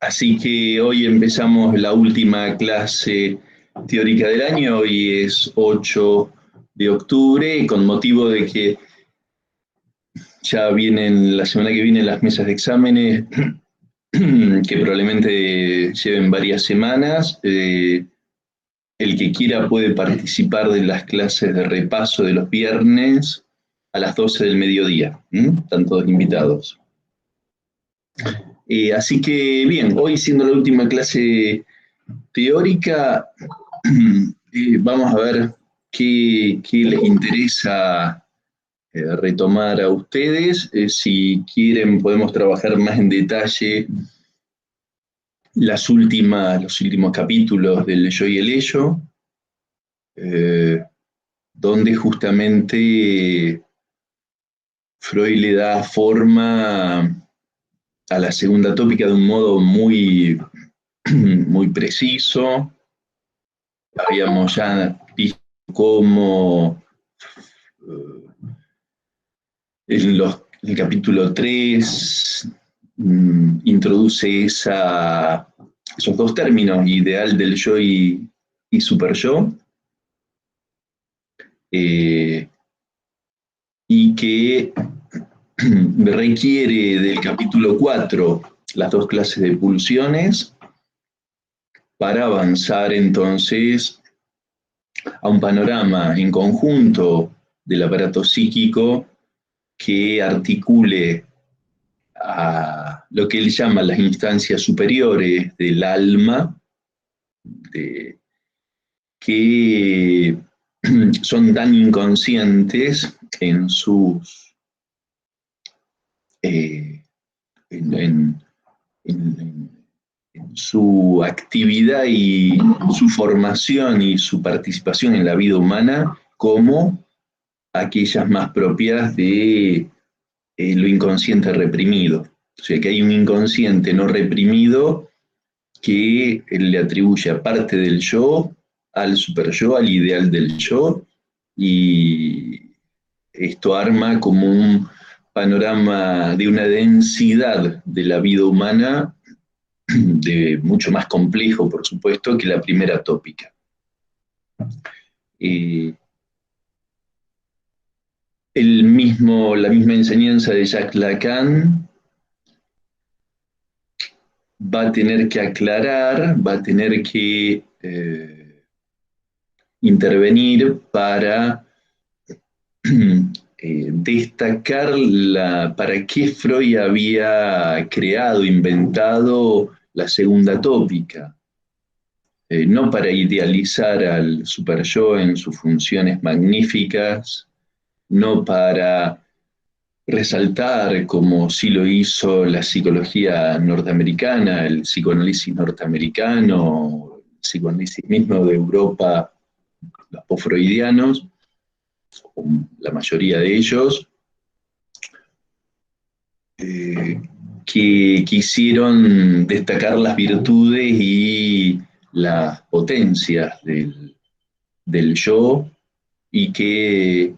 Así que hoy empezamos la última clase teórica del año, hoy es 8 de octubre, y con motivo de que ya vienen la semana que viene las mesas de exámenes, que probablemente lleven varias semanas. El que quiera puede participar de las clases de repaso de los viernes a las 12 del mediodía. Están todos invitados. Así que bien, hoy siendo la última clase teórica, vamos a ver qué les interesa retomar a ustedes. Si quieren podemos trabajar más en detalle los últimos capítulos del yo y el ello, donde justamente Freud le da forma a la segunda tópica de un modo muy preciso. Habíamos ya visto cómo en el capítulo 3 introduce esos dos términos, ideal del yo y super yo, y que requiere del capítulo 4 las dos clases de pulsiones para avanzar entonces a un panorama en conjunto del aparato psíquico que articule a lo que él llama las instancias superiores del alma, que son tan inconscientes en eh, en, en su actividad y su formación y su participación en la vida humana, como aquellas más propias de lo inconsciente reprimido. O sea, que hay un inconsciente no reprimido que le atribuye a parte del yo, al super yo, al ideal del yo, y esto arma como un panorama de una densidad de la vida humana de mucho más complejo, por supuesto, que la primera tópica. Eh, la misma enseñanza de Jacques Lacan va a tener que aclarar, va a tener que intervenir para destacar para qué Freud había creado, inventado la segunda tópica. No para idealizar al superyo en sus funciones magníficas, no para resaltar, como sí lo hizo la psicología norteamericana, el psicoanálisis norteamericano, el psicoanálisis mismo de Europa, los post-freudianos, la mayoría de ellos, que quisieron destacar las virtudes y las potencias del yo, y que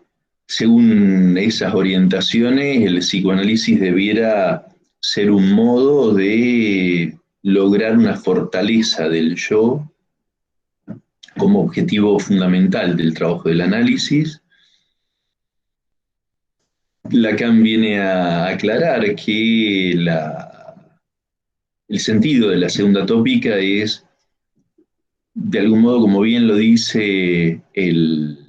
según esas orientaciones el psicoanálisis debiera ser un modo de lograr una fortaleza del yo como objetivo fundamental del trabajo del análisis. Lacan viene a aclarar que el sentido de la segunda tópica es, de algún modo, como bien lo dice el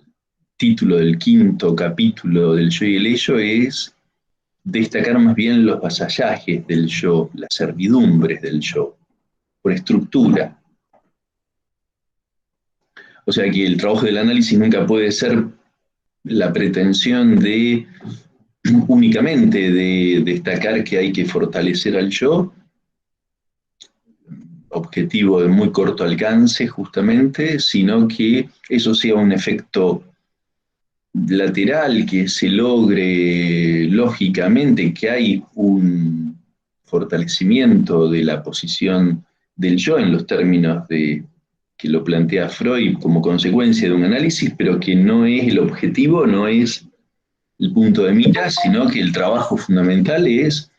título del quinto capítulo del yo y el ello, es destacar más bien los vasallajes del yo, las servidumbres del yo, por estructura. O sea que el trabajo del análisis nunca puede ser la pretensión de únicamente de destacar que hay que fortalecer al yo, objetivo de muy corto alcance justamente, sino que eso sea un efecto lateral, que se logre lógicamente, que hay un fortalecimiento de la posición del yo en los términos que lo plantea Freud como consecuencia de un análisis, pero que no es el objetivo, no es el punto de mira, sino que el trabajo fundamental es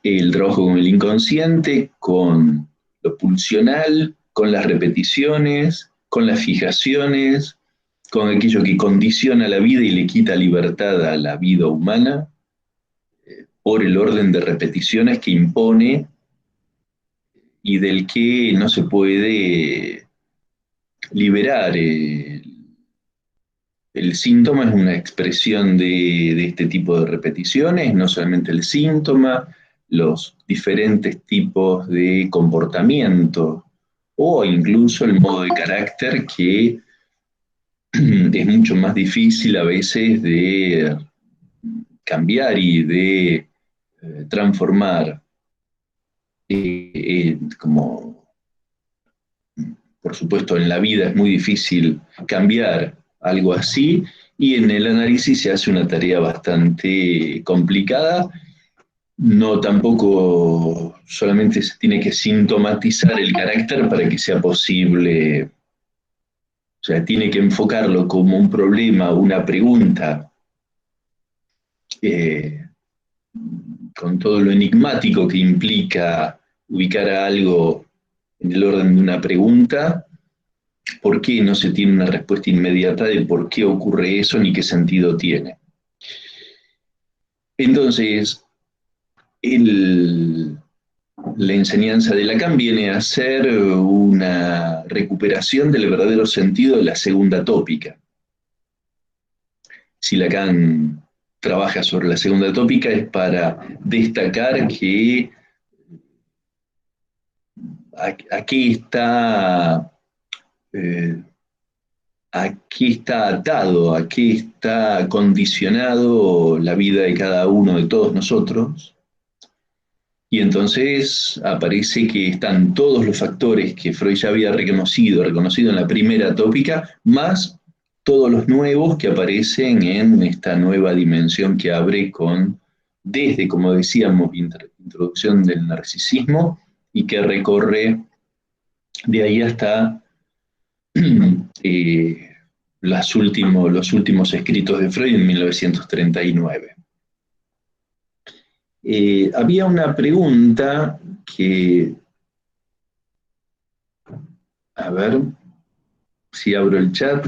el trabajo con el inconsciente, con lo pulsional, con las repeticiones, con las fijaciones, con aquello que condiciona la vida y le quita libertad a la vida humana, por el orden de repeticiones que impone y del que no se puede liberar. El síntoma es una expresión de este tipo de repeticiones, no solamente el síntoma, los diferentes tipos de comportamiento o incluso el modo de carácter que es mucho más difícil a veces de cambiar y de transformar. Como por supuesto en la vida es muy difícil cambiar algo así, y en el análisis se hace una tarea bastante complicada. No tampoco solamente se tiene que sintomatizar el carácter para que sea posible, o sea, tiene que enfocarlo como un problema, una pregunta, eh, con todo lo enigmático que implica ubicar a algo en el orden de una pregunta. ¿Por qué no se tiene una respuesta inmediata de por qué ocurre eso ni qué sentido tiene? Entonces, el, la enseñanza de Lacan viene a ser una recuperación del verdadero sentido de la segunda tópica. Si Lacan trabaja sobre la segunda tópica es para destacar que aquí está, eh, a qué está atado, a qué está condicionado la vida de cada uno de todos nosotros. Y entonces aparece que están todos los factores que Freud ya había reconocido en la primera tópica, más todos los nuevos que aparecen en esta nueva dimensión que abre con, desde, como decíamos, introducción del narcisismo, y que recorre de ahí hasta los últimos escritos de Freud en 1939. Había una pregunta que, a ver si abro el chat,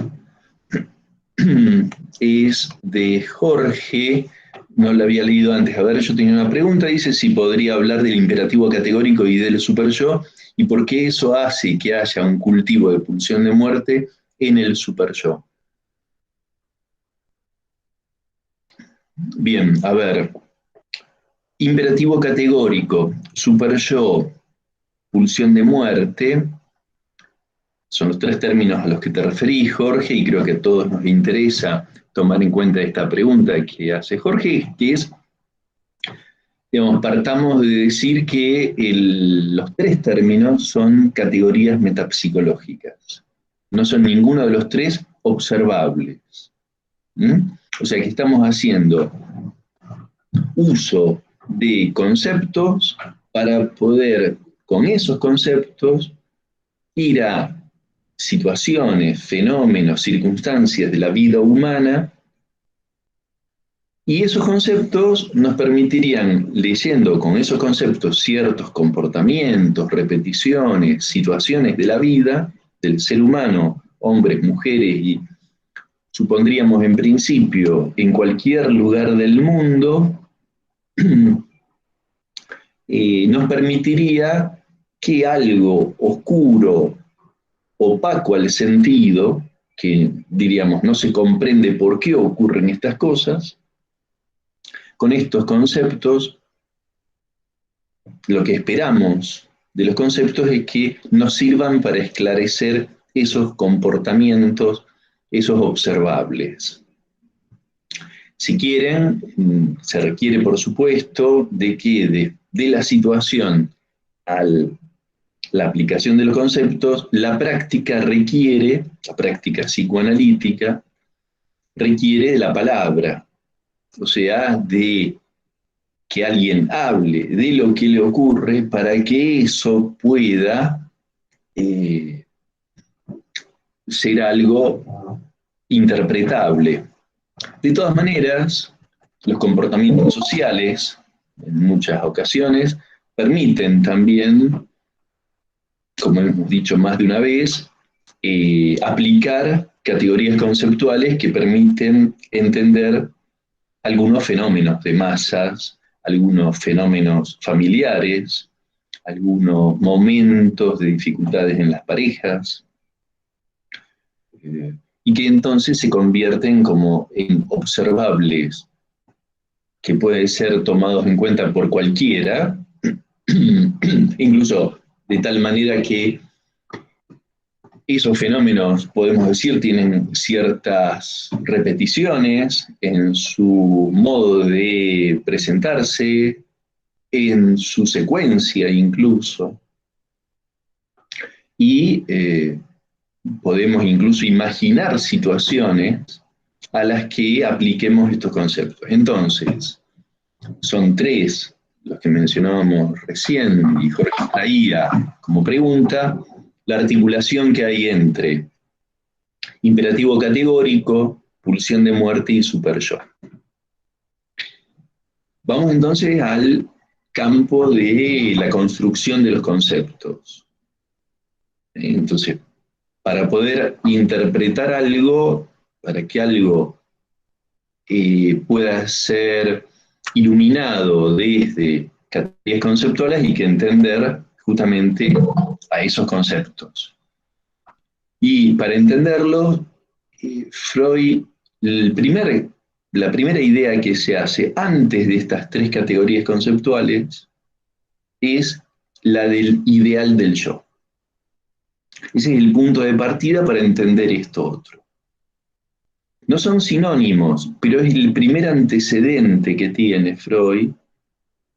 es de Jorge, no la había leído antes. A ver, yo tenía una pregunta, dice si podría hablar del imperativo categórico y del superyo, y por qué eso hace que haya un cultivo de pulsión de muerte en el superyo. Bien, a ver, imperativo categórico, superyo, pulsión de muerte, son los tres términos a los que te referís, Jorge, y creo que a todos nos interesa tomar en cuenta esta pregunta que hace Jorge, que es, digamos, partamos de decir que los tres términos son categorías metapsicológicas. No son ninguno de los tres observables. ¿Mm? O sea que estamos haciendo uso de conceptos para poder, con esos conceptos, ir a situaciones, fenómenos, circunstancias de la vida humana, y esos conceptos nos permitirían, leyendo con esos conceptos ciertos comportamientos, repeticiones, situaciones de la vida, del ser humano, hombres, mujeres, y supondríamos en principio en cualquier lugar del mundo, nos permitiría que algo oscuro, opaco al sentido, que diríamos no se comprende por qué ocurren estas cosas, con estos conceptos, lo que esperamos de los conceptos es que nos sirvan para esclarecer esos comportamientos, esos observables. Si quieren, se requiere, por supuesto, de que de la situación a la aplicación de los conceptos, la práctica psicoanalítica, requiere de la palabra, o sea, de que alguien hable de lo que le ocurre para que eso pueda ser algo interpretable. De todas maneras, los comportamientos sociales en muchas ocasiones, permiten también, como hemos dicho más de una vez, aplicar categorías conceptuales que permiten entender algunos fenómenos de masas, algunos fenómenos familiares, algunos momentos de dificultades en las parejas, y que entonces se convierten como en observables, que pueden ser tomados en cuenta por cualquiera, incluso de tal manera que esos fenómenos, podemos decir, tienen ciertas repeticiones en su modo de presentarse, en su secuencia incluso, y podemos incluso imaginar situaciones a las que apliquemos estos conceptos. Entonces, son tres los que mencionábamos recién, y Jorge traía como pregunta, la articulación que hay entre imperativo categórico, pulsión de muerte y superyo. Vamos entonces al campo de la construcción de los conceptos. Entonces, para poder interpretar algo, para que algo pueda ser iluminado desde categorías conceptuales, hay que entender justamente a esos conceptos. Y para entenderlo, Freud, la primera idea que se hace antes de estas tres categorías conceptuales es la del ideal del yo. Ese es el punto de partida para entender esto otro. No son sinónimos, pero es el primer antecedente que tiene Freud,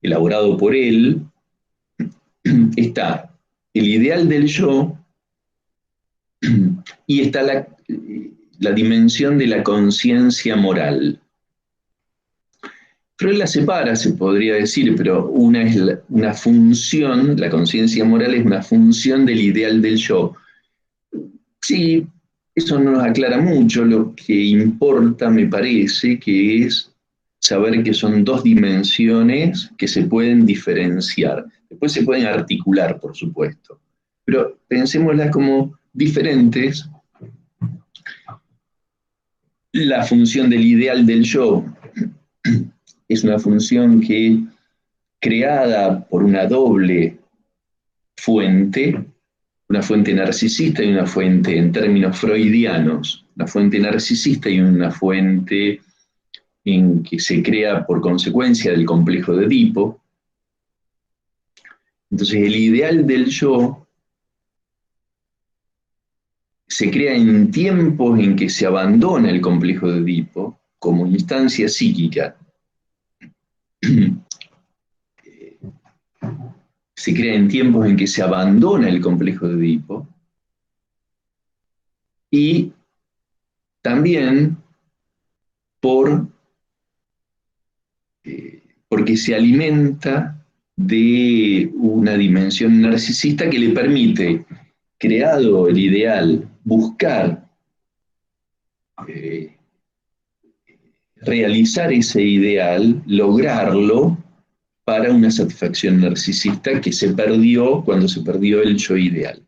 elaborado por él. Está el ideal del yo y está la dimensión de la conciencia moral. Freud la separa, se podría decir, pero una es una función, la conciencia moral es una función del ideal del yo. Sí, eso no nos aclara mucho, lo que importa, me parece, que es saber que son dos dimensiones que se pueden diferenciar. Después se pueden articular, por supuesto, pero pensémoslas como diferentes. La función del ideal del yo es una función que, creada por una doble fuente, una fuente narcisista y una fuente en términos freudianos, una fuente narcisista y una fuente en que se crea por consecuencia del complejo de Edipo. Entonces el ideal del yo se crea en tiempos en que se abandona el complejo de Edipo como instancia psíquica. Se crea en tiempos en que se abandona el complejo de Edipo y también porque se alimenta de una dimensión narcisista que le permite, creado el ideal, buscar realizar ese ideal, lograrlo para una satisfacción narcisista que se perdió cuando se perdió el yo ideal.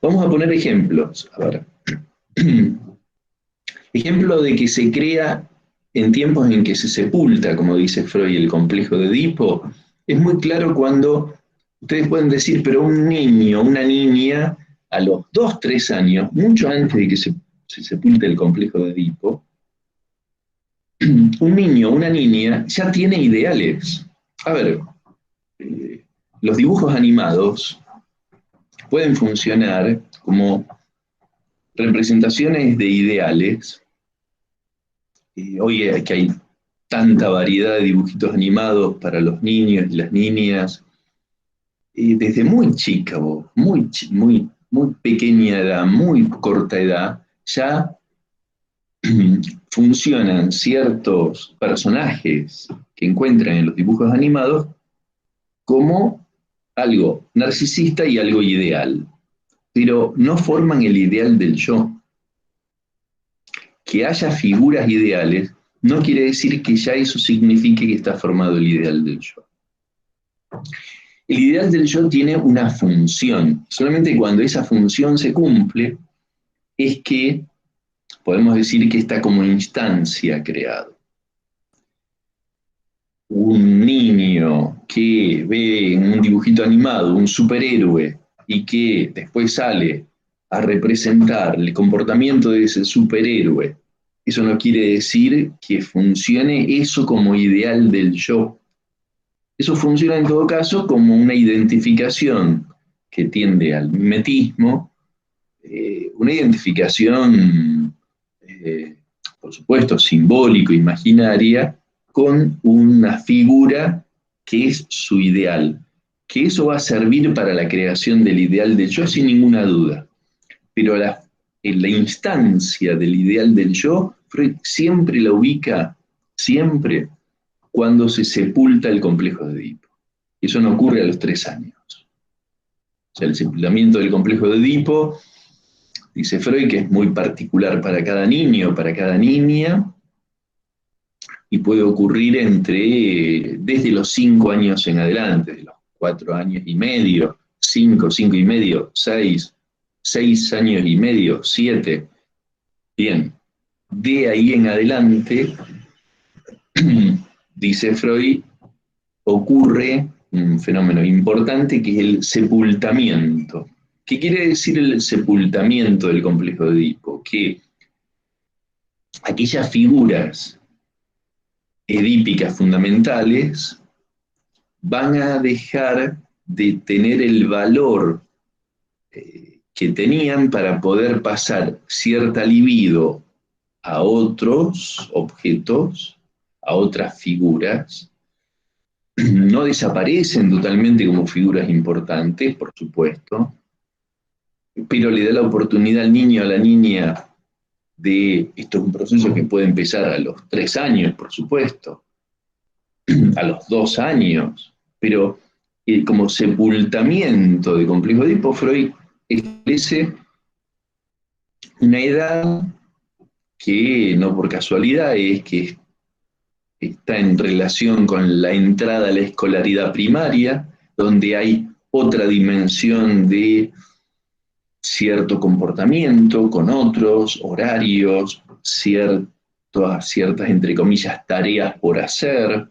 Vamos a poner ejemplos. A ver. Ejemplo de que se crea en tiempos en que se sepulta, como dice Freud, el complejo de Edipo, es muy claro cuando ustedes pueden decir, pero un niño, una niña, a los 2, 3 años, mucho antes de que se sepulte el complejo de Edipo, un niño, una niña, ya tiene ideales. A ver, los dibujos animados pueden funcionar como representaciones de ideales. Hoy que hay tanta variedad de dibujitos animados para los niños y las niñas, desde muy chica, muy pequeña edad, muy corta edad, ya funcionan ciertos personajes que encuentran en los dibujos animados como algo narcisista y algo ideal, pero no forman el ideal del yo. Que haya figuras ideales no quiere decir que ya eso signifique que está formado el ideal del yo. El ideal del yo tiene una función. Solamente cuando esa función se cumple es que podemos decir que está como instancia creado. Un niño que ve en un dibujito animado un superhéroe y que después sale a representar el comportamiento de ese superhéroe, eso no quiere decir que funcione eso como ideal del yo. Eso funciona en todo caso como una identificación que tiende al mimetismo, una identificación, por supuesto, simbólico, imaginaria, con una figura que es su ideal. Que eso va a servir para la creación del ideal del yo sin ninguna duda. Pero en la instancia del ideal del yo, Freud siempre la ubica, siempre, cuando se sepulta el complejo de Edipo. Eso no ocurre a los 3 años. O sea, el sepultamiento del complejo de Edipo, dice Freud, que es muy particular para cada niño, para cada niña, y puede ocurrir desde los 5 años en adelante, de los 4 años y medio, 5, 5 y medio, 6, 6 años y medio, 7. Bien, de ahí en adelante, dice Freud, ocurre un fenómeno importante que es el sepultamiento. ¿Qué quiere decir el sepultamiento del complejo de Edipo? Que aquellas figuras edípicas fundamentales van a dejar de tener el valor que tenían para poder pasar cierta libido a otros objetos, a otras figuras. No desaparecen totalmente como figuras importantes, por supuesto, pero le da la oportunidad al niño o a la niña esto es un proceso que puede empezar a los 3 años, por supuesto, a los 2 años, pero como sepultamiento de complejo de Edipo, Freud establece una edad que no por casualidad es que está en relación con la entrada a la escolaridad primaria, donde hay otra dimensión de cierto comportamiento con otros horarios, ciertas, entre comillas, tareas por hacer,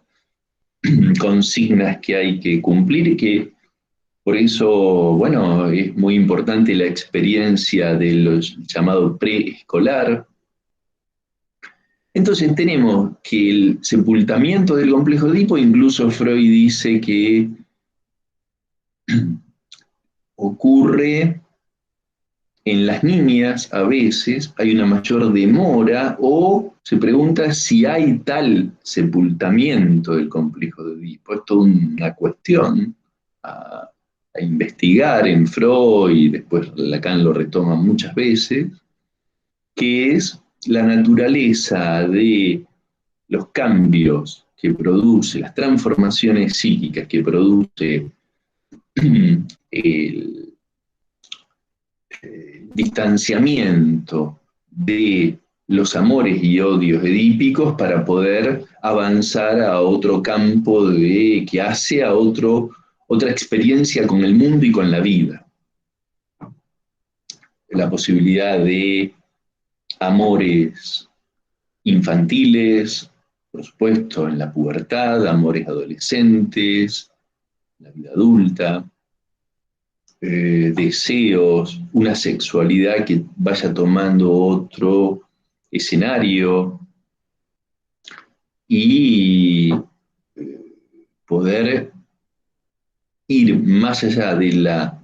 consignas que hay que cumplir y que por eso, bueno, es muy importante la experiencia de los llamado preescolar. Entonces tenemos que el sepultamiento del complejo de Edipo, incluso Freud dice que ocurre en las niñas, a veces hay una mayor demora o se pregunta si hay tal sepultamiento del complejo de Edipo. Es toda una cuestión a investigar en Freud, y después Lacan lo retoma muchas veces, que es la naturaleza de los cambios que produce, las transformaciones psíquicas que produce el distanciamiento de los amores y odios edípicos para poder avanzar a otro campo que hace a otra experiencia con el mundo y con la vida. La posibilidad de amores infantiles, por supuesto, en la pubertad, amores adolescentes, la vida adulta, deseos, una sexualidad que vaya tomando otro escenario y poder ir más allá de la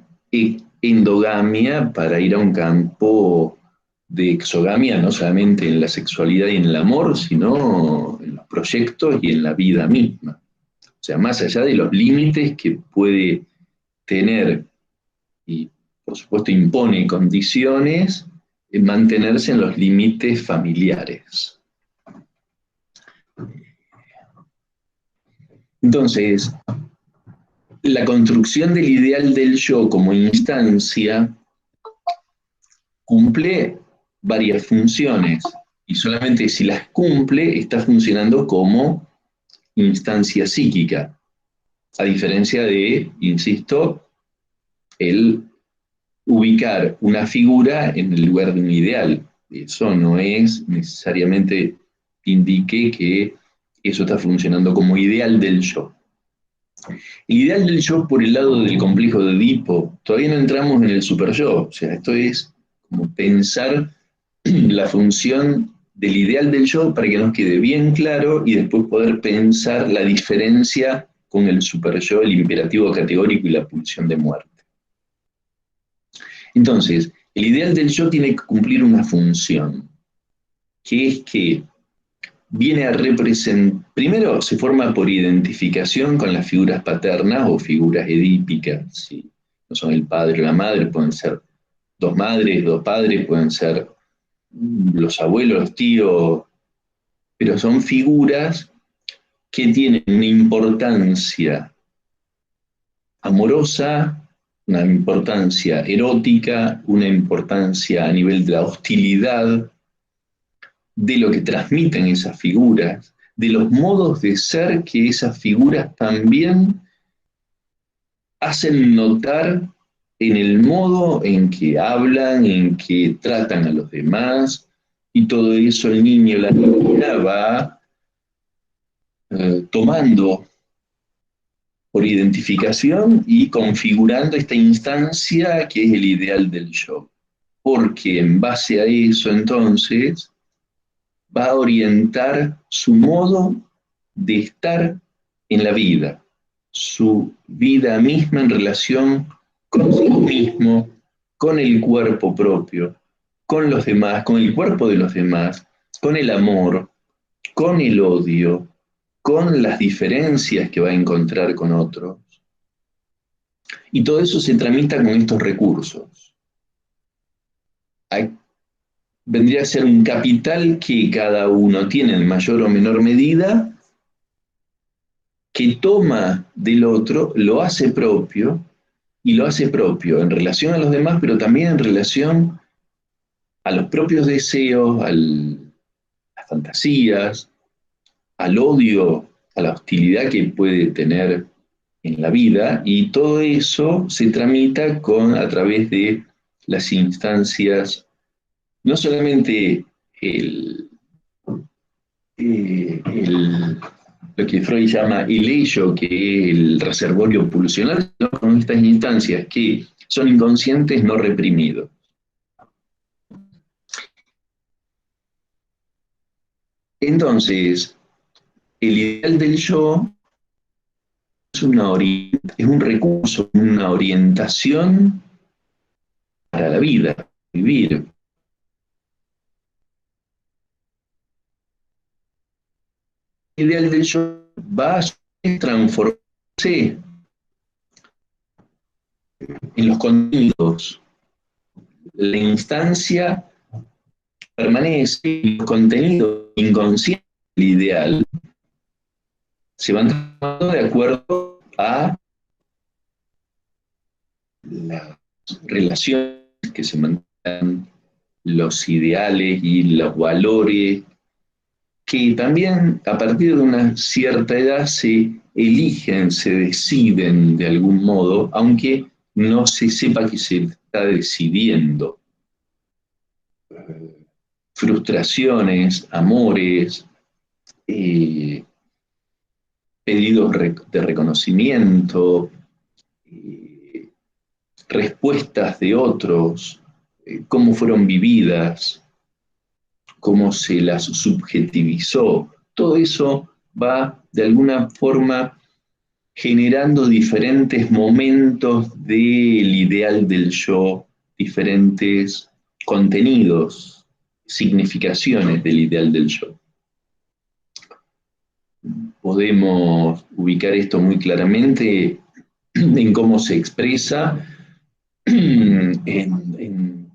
endogamia para ir a un campo de exogamia, no solamente en la sexualidad y en el amor, sino en los proyectos y en la vida misma. O sea, más allá de los límites que puede tener y por supuesto impone condiciones, mantenerse en los límites familiares. Entonces, la construcción del ideal del yo como instancia cumple varias funciones. y solamente si las cumple está funcionando como instancia psíquica, a diferencia de, insisto, el ubicar una figura en el lugar de un ideal. Eso no es necesariamente indique que eso está funcionando como ideal del yo. El ideal del yo por el lado del complejo de Edipo, todavía no entramos en el super yo, o sea, esto es como pensar la función del ideal del yo para que nos quede bien claro y después poder pensar la diferencia con el super yo, el imperativo categórico y la pulsión de muerte. Entonces, el ideal del yo tiene que cumplir una función, que es que viene a representar, primero se forma por identificación con las figuras paternas o figuras edípicas, si no son el padre o la madre, pueden ser dos madres, dos padres, pueden ser los abuelos, los tíos, pero son figuras que tienen una importancia amorosa, una importancia erótica, una importancia a nivel de la hostilidad, de lo que transmiten esas figuras, de los modos de ser que esas figuras también hacen notar en el modo en que hablan, en que tratan a los demás, y todo eso el niño, la niña va tomando por identificación y configurando esta instancia que es el ideal del yo. Porque en base a eso entonces va a orientar su modo de estar en la vida, su vida misma en relación con sí mismo, con el cuerpo propio, con los demás, con el cuerpo de los demás, con el amor, con el odio, con las diferencias que va a encontrar con otros. Y todo eso se tramita con estos recursos. Vendría a ser un capital que cada uno tiene en mayor o menor medida, que toma del otro, lo hace propio, y lo hace propio en relación a los demás, pero también en relación a los propios deseos, a las fantasías, al odio, a la hostilidad que puede tener en la vida, y todo eso se tramita a través de las instancias, no solamente el, lo que Freud llama el ello, que es el reservorio pulsional, sino con estas instancias que son inconscientes no reprimidos. Entonces, el ideal del yo es un recurso, una orientación para la vida, vivir. El ideal del yo va a transformarse en los contenidos. La instancia permanece y los contenidos inconscientes del ideal se van transformando de acuerdo a las relaciones que se mantienen, los ideales y los valores, que también a partir de una cierta edad se eligen, se deciden de algún modo, aunque no se sepa que se está decidiendo. Frustraciones, amores, pedidos de reconocimiento, respuestas de otros, cómo fueron vividas, cómo se las subjetivizó. Todo eso va de alguna forma generando diferentes momentos del ideal del yo, diferentes contenidos, significaciones del ideal del yo. Podemos ubicar esto muy claramente en cómo se expresa en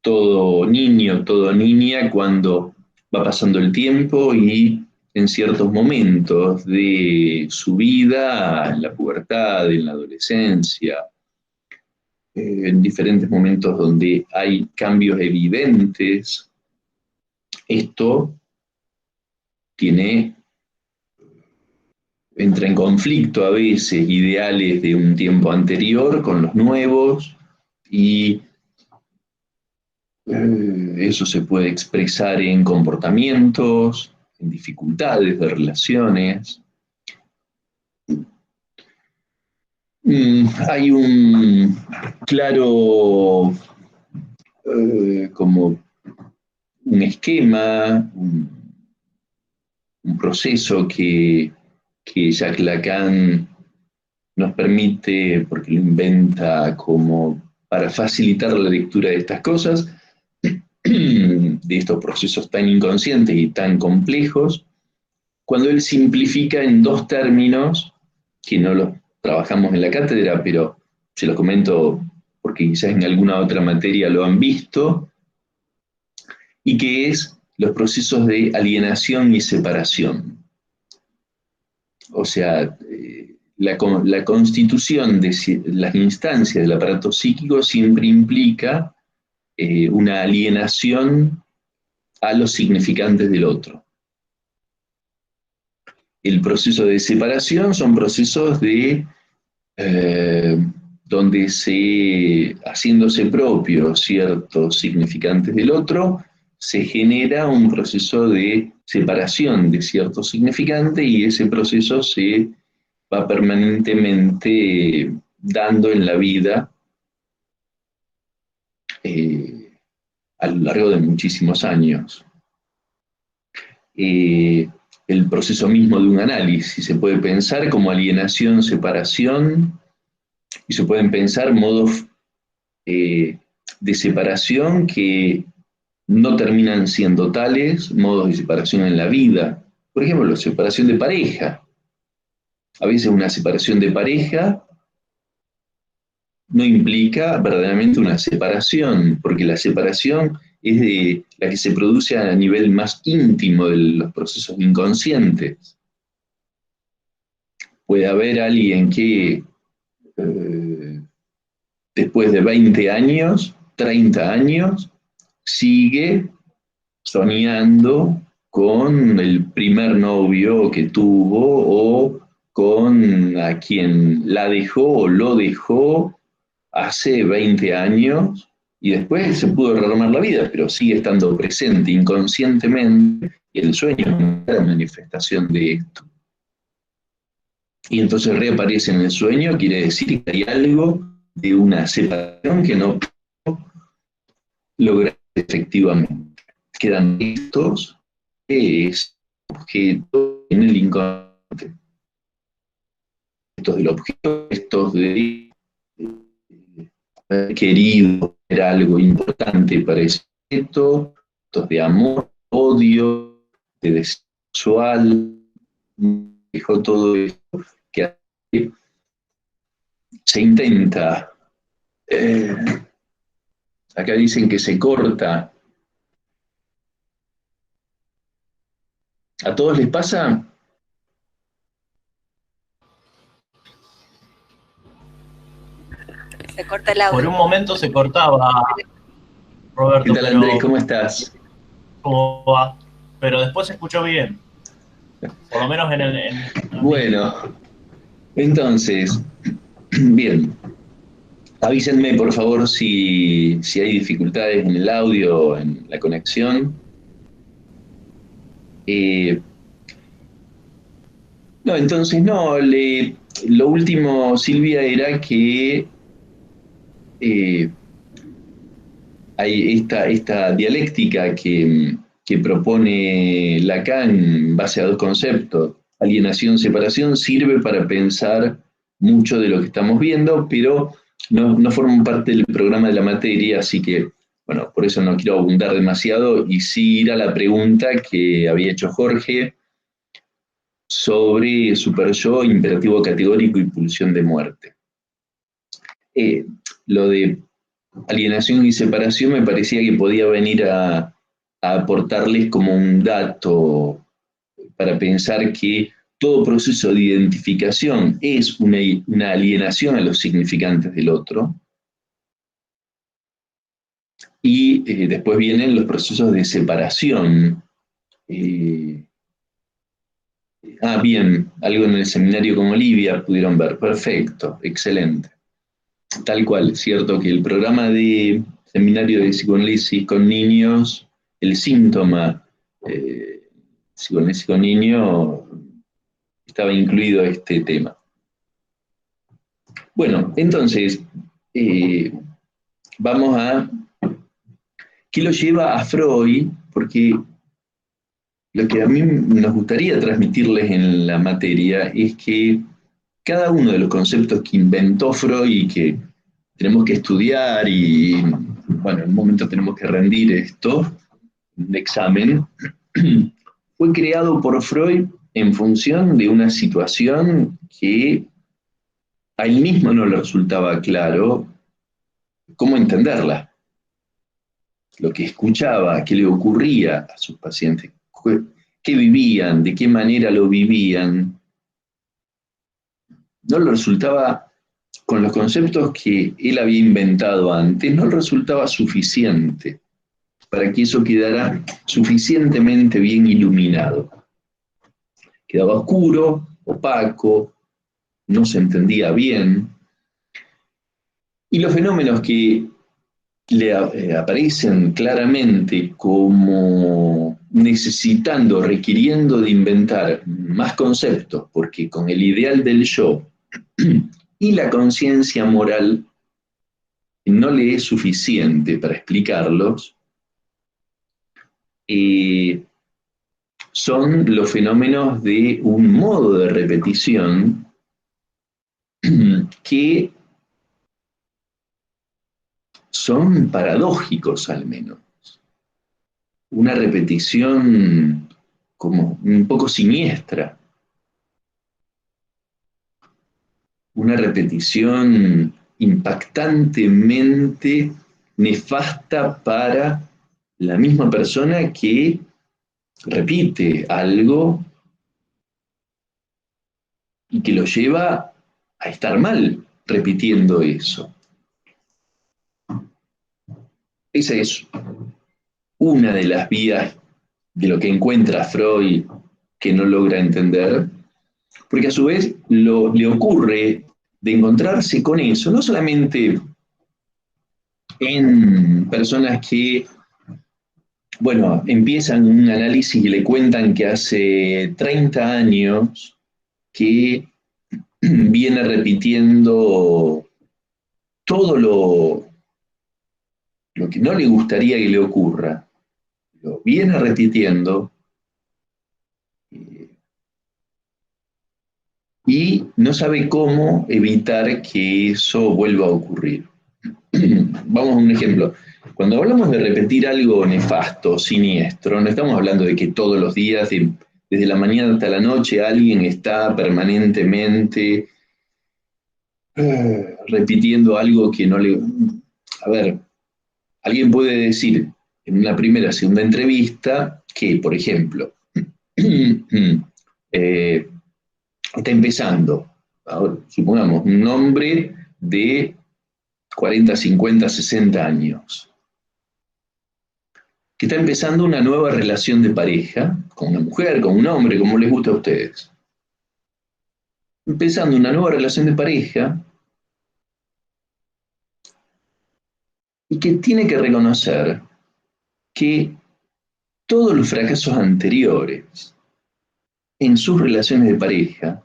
todo niño, toda niña, cuando va pasando el tiempo y en ciertos momentos de su vida, en la pubertad, en la adolescencia, en diferentes momentos donde hay cambios evidentes esto entra en conflicto a veces ideales de un tiempo anterior con los nuevos, y eso se puede expresar en comportamientos, en dificultades de relaciones. Hay un claro como un esquema, un proceso que Jacques Lacan nos permite, porque lo inventa como para facilitar la lectura de estas cosas, de estos procesos tan inconscientes y tan complejos, cuando él simplifica en dos términos, que no los trabajamos en la cátedra, pero se los comento porque quizás en alguna otra materia lo han visto, y que es los procesos de alienación y separación. O sea, la constitución de las instancias del aparato psíquico siempre implica una alienación a los significantes del otro. El proceso de separación son procesos de donde haciéndose propios ciertos significantes del otro, se genera un proceso de separación de ciertos significantes, y ese proceso se va permanentemente dando en la vida a lo largo de muchísimos años. El proceso mismo de un análisis se puede pensar como alienación, separación, y se pueden pensar modos de separación que no terminan siendo tales, modos de separación en la vida. Por ejemplo, la separación de pareja. A veces una separación de pareja no implica verdaderamente una separación, porque la separación es de la que se produce a nivel más íntimo de los procesos inconscientes. Puede haber alguien que después de 20 años, 30 años, sigue soñando con el primer novio que tuvo, o con a quien la dejó o lo dejó hace 20 años, y después se pudo retomar la vida, pero sigue estando presente inconscientemente, y el sueño es una gran manifestación de esto. Y entonces reaparece en el sueño, quiere decir que hay algo de una separación que no pudo lograr efectivamente. Quedan estos, que es objeto en el inconsciente. Estos del objeto, estos de haber querido ver algo importante para ese objeto, estos de amor, odio, de deseo sexual, dejó todo esto que se intenta. Acá dicen que se corta. ¿A todos les pasa? Se corta el audio. Por un momento se cortaba, Roberto. ¿Qué tal, Andrés? ¿Cómo estás? ¿Cómo va? Pero después se escuchó bien. Por lo menos en Bueno, entonces, bien. Avísenme, por favor, si hay dificultades en el audio, en la conexión. No, entonces no, lo último, Silvia, era que hay esta dialéctica que propone Lacan en base a dos conceptos, alienación, separación, sirve para pensar mucho de lo que estamos viendo, pero no forman parte del programa de la materia, así que, bueno, por eso no quiero abundar demasiado, y sí ir a la pregunta que había hecho Jorge sobre superyo, imperativo categórico y pulsión de muerte. Lo de alienación y separación me parecía que podía venir a aportarles como un dato para pensar que todo proceso de identificación es una alienación a los significantes del otro, y después vienen los procesos de separación. Bien, algo en el seminario con Olivia pudieron ver, perfecto, excelente. Tal cual, cierto que el programa de seminario de psicoanálisis con niños, el síntoma psicoanálisis con niños, estaba incluido este tema. Bueno, entonces, vamos a... ¿Qué lo lleva a Freud? Porque lo que a mí nos gustaría transmitirles en la materia es que cada uno de los conceptos que inventó Freud y que tenemos que estudiar y, bueno, en un momento tenemos que rendir esto, un examen, fue creado por Freud en función de una situación que a él mismo no le resultaba claro cómo entenderla. Lo que escuchaba, qué le ocurría a sus pacientes, qué vivían, de qué manera lo vivían, no le resultaba, con los conceptos que él había inventado antes, no le resultaba suficiente para que eso quedara suficientemente bien iluminado. Quedaba oscuro, opaco, no se entendía bien, y los fenómenos que le aparecen claramente como necesitando, requiriendo de inventar más conceptos, porque con el ideal del yo y la conciencia moral no le es suficiente para explicarlos, son los fenómenos de un modo de repetición que son paradójicos al menos. Una repetición como un poco siniestra, una repetición impactantemente nefasta para la misma persona que repite algo y que lo lleva a estar mal repitiendo eso. Esa es una de las vías de lo que encuentra Freud que no logra entender, porque a su vez le ocurre de encontrarse con eso, no solamente en personas que, bueno, empiezan un análisis y le cuentan que hace 30 años que viene repitiendo todo lo que no le gustaría que le ocurra, lo viene repitiendo y no sabe cómo evitar que eso vuelva a ocurrir. Vamos a un ejemplo. Cuando hablamos de repetir algo nefasto, siniestro, no estamos hablando de que todos los días, desde la mañana hasta la noche, alguien está permanentemente repitiendo algo que no le... A ver, alguien puede decir en una primera, segunda entrevista que, por ejemplo, está empezando, ahora, supongamos, un hombre de 40, 50, 60 años, que está empezando una nueva relación de pareja, con una mujer, con un hombre, como les gusta a ustedes. Empezando una nueva relación de pareja y que tiene que reconocer que todos los fracasos anteriores en sus relaciones de pareja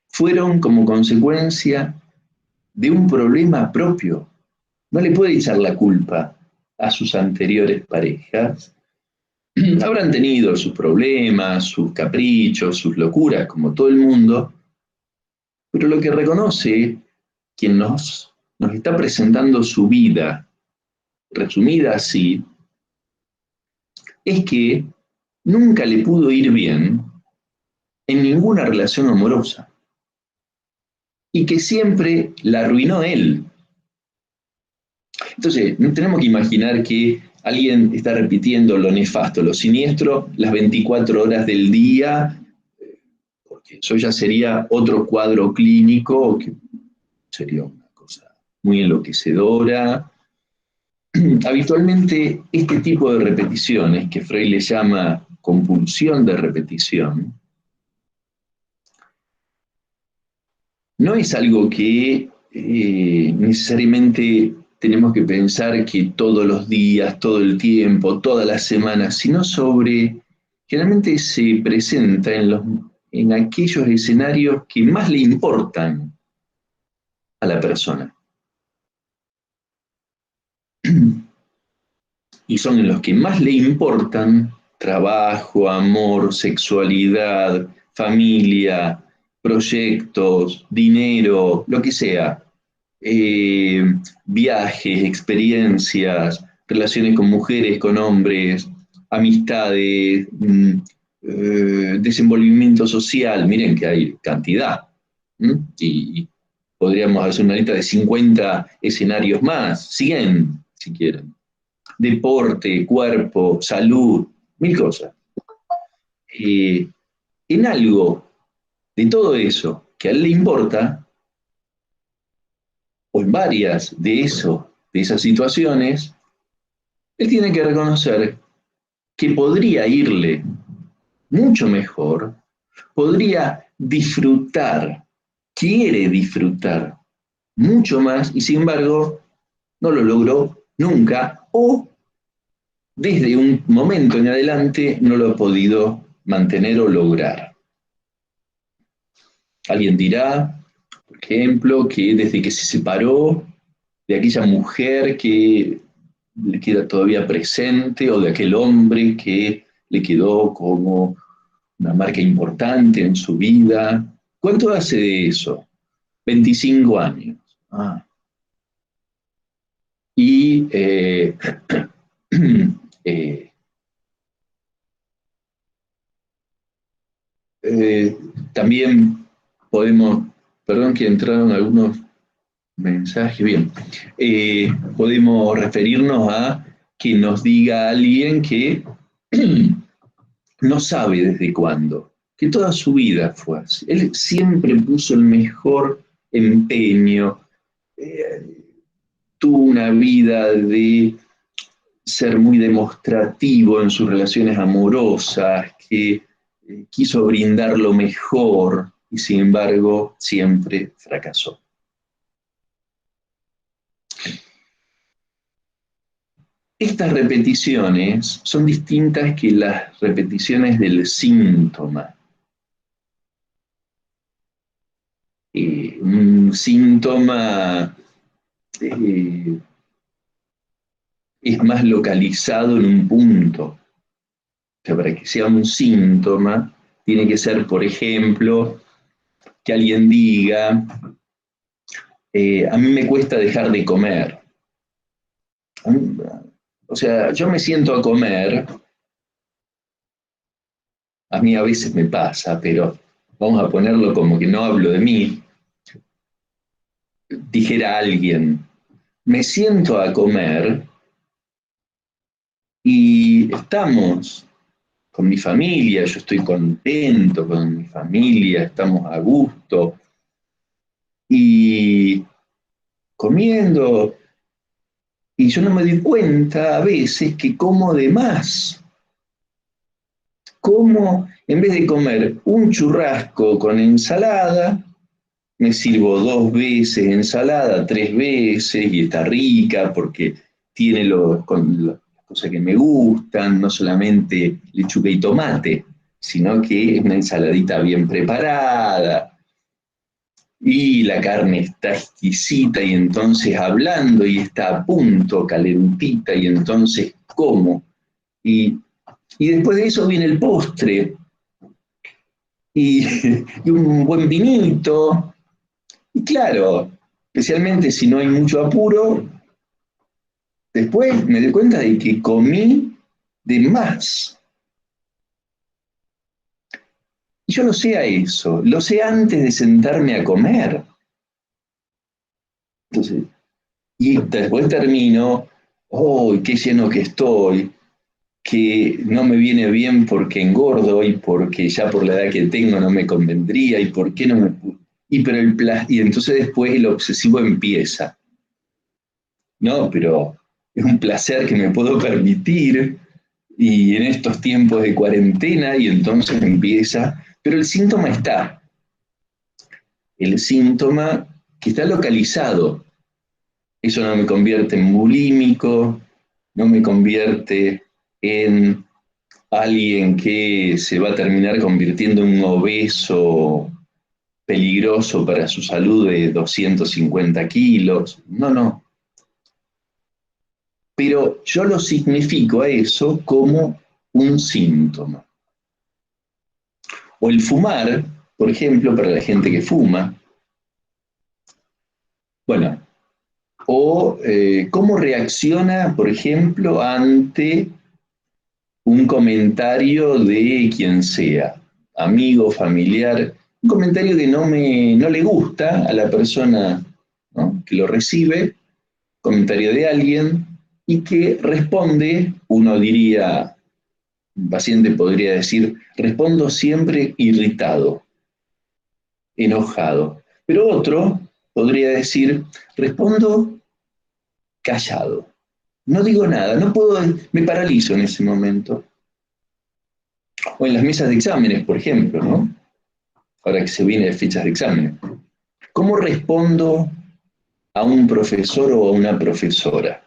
fueron como consecuencia de un problema propio. No le puede echar la culpa a sus anteriores parejas. Habrán tenido sus problemas, sus caprichos, sus locuras, como todo el mundo, pero lo que reconoce quien nos está presentando su vida, resumida así, es que nunca le pudo ir bien en ninguna relación amorosa y que siempre la arruinó él. Entonces, no tenemos que imaginar que alguien está repitiendo lo nefasto, lo siniestro, las 24 horas del día, porque eso ya sería otro cuadro clínico que sería una cosa muy enloquecedora. habitualmente este tipo de repeticiones, que Freud le llama compulsión de repetición, no es algo que necesariamente tenemos que pensar que todos los días, todo el tiempo, todas las semanas, sino generalmente se presenta en aquellos escenarios que más le importan a la persona. Y son en los que más le importan trabajo, amor, sexualidad, familia, proyectos, dinero, lo que sea, viajes, experiencias, relaciones con mujeres, con hombres, amistades, desenvolvimiento social, miren que hay cantidad. Y podríamos hacer una lista de 50 escenarios más, 100 si quieren. Deporte, cuerpo, salud, mil cosas. En algo de todo eso que a él le importa, o en varias de esas situaciones, él tiene que reconocer que podría irle mucho mejor, podría disfrutar, quiere disfrutar mucho más y sin embargo no lo logró nunca o desde un momento en adelante no lo ha podido mantener o lograr. Alguien dirá, por ejemplo, que desde que se separó de aquella mujer que le queda todavía presente o de aquel hombre que le quedó como una marca importante en su vida. ¿Cuánto hace de eso? 25 años. Ah. Y eh, también podemos, perdón que entraron algunos mensajes, bien, podemos referirnos a que nos diga alguien que no sabe desde cuándo, que toda su vida fue así. Él siempre puso el mejor empeño, tuvo una vida de ser muy demostrativo en sus relaciones amorosas, que quiso brindar lo mejor y sin embargo siempre fracasó. Estas repeticiones son distintas que las repeticiones del síntoma. Un síntoma es más localizado en un punto. O sea, para que sea un síntoma, tiene que ser, por ejemplo, que alguien diga, a mí me cuesta dejar de comer. O sea, yo me siento a comer, a mí a veces me pasa, pero vamos a ponerlo como que no hablo de mí. Dijera alguien, me siento a comer y estamos con mi familia, yo estoy contento con mi familia, estamos a gusto y comiendo, y yo no me doy cuenta a veces que como de más. Como en vez de comer un churrasco con ensalada, me sirvo 2 veces ensalada, 3 veces y está rica porque tiene las cosas que me gustan, no solamente lechuga y tomate, sino que es una ensaladita bien preparada y la carne está exquisita y entonces hablando y está a punto, calentita y entonces como. Y después de eso viene el postre y, y un buen vinito. Y claro, especialmente si no hay mucho apuro, después me doy cuenta de que comí de más. Y yo lo sé a eso, lo sé antes de sentarme a comer. Entonces, y después termino, ¡oh, qué lleno que estoy! Que no me viene bien porque engordo y porque ya por la edad que tengo no me convendría y por qué no me... y entonces después el obsesivo empieza. No, pero es un placer que me puedo permitir, y en estos tiempos de cuarentena, y entonces empieza, pero el síntoma está, el síntoma que está localizado. Eso no me convierte en bulímico, no me convierte en alguien que se va a terminar convirtiendo en un obeso peligroso para su salud de 250 kilos. No, no. Pero yo lo significo a eso como un síntoma. O el fumar, por ejemplo, para la gente que fuma. Bueno, o cómo reacciona, por ejemplo, ante un comentario de quien sea, amigo, familiar, un comentario que no le gusta a la persona, ¿no?, que lo recibe, comentario de alguien, y que responde, uno diría, un paciente podría decir, respondo siempre irritado, enojado. Pero otro podría decir, respondo callado. No digo nada, no puedo, me paralizo en ese momento. O en las mesas de exámenes, por ejemplo, ¿no? Ahora que se viene de fechas de exámenes. ¿Cómo respondo a un profesor o a una profesora?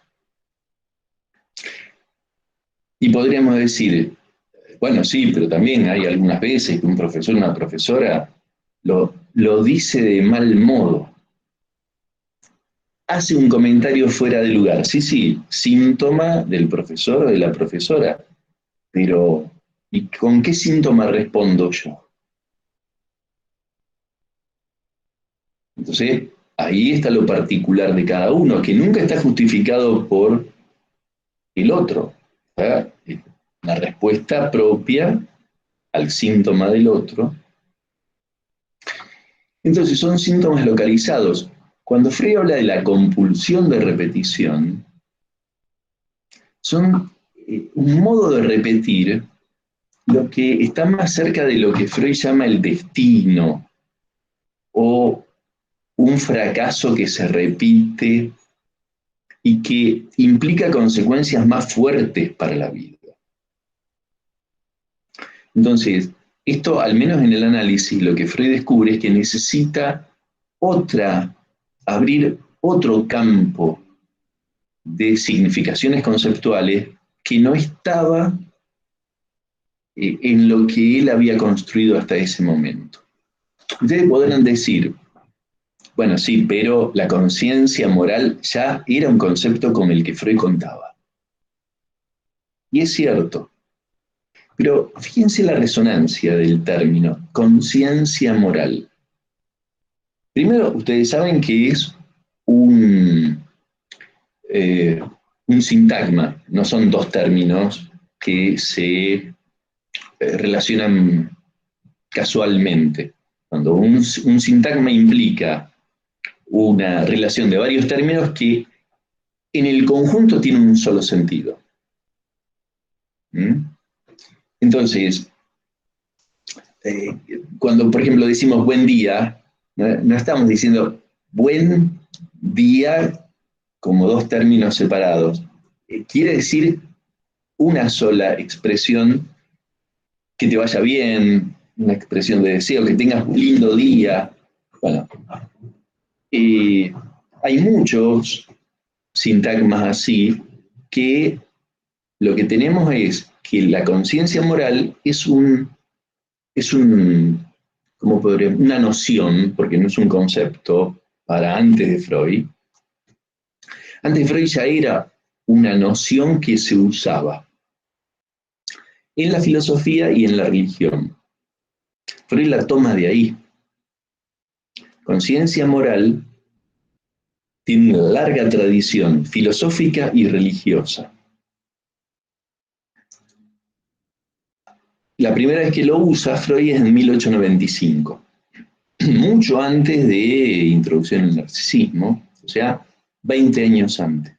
Y podríamos decir, bueno, sí, pero también hay algunas veces que un profesor o una profesora lo dice de mal modo. Hace un comentario fuera de lugar. Sí, sí, síntoma del profesor o de la profesora. Pero, ¿y con qué síntoma respondo yo? Entonces, ahí está lo particular de cada uno, que nunca está justificado por el otro. ¿Verdad? La respuesta propia al síntoma del otro. Entonces, son síntomas localizados. Cuando Freud habla de la compulsión de repetición, son un modo de repetir lo que está más cerca de lo que Freud llama el destino, o un fracaso que se repite y que implica consecuencias más fuertes para la vida. Entonces, esto, al menos en el análisis, lo que Freud descubre es que necesita abrir otro campo de significaciones conceptuales que no estaba en lo que él había construido hasta ese momento. Ustedes podrán decir, bueno, sí, pero la conciencia moral ya era un concepto con el que Freud contaba. Y es cierto, pero fíjense la resonancia del término, conciencia moral. Primero, ustedes saben que es un sintagma, no son dos términos que se relacionan casualmente. Cuando un sintagma implica una relación de varios términos que en el conjunto tienen un solo sentido. ¿Mm? Entonces, cuando por ejemplo decimos buen día, no estamos diciendo buen día como dos términos separados. Quiere decir una sola expresión, que te vaya bien, una expresión de deseo, que tengas un lindo día. Bueno, hay muchos sintagmas así que lo que tenemos es que la conciencia moral es ¿cómo podríamos? Una noción, porque no es un concepto para antes de Freud. Antes de Freud ya era una noción que se usaba en la filosofía y en la religión. Freud la toma de ahí. Conciencia moral tiene una larga tradición filosófica y religiosa. La primera vez que lo usa Freud es en 1895, mucho antes de Introducción al Narcisismo, o sea, 20 años antes.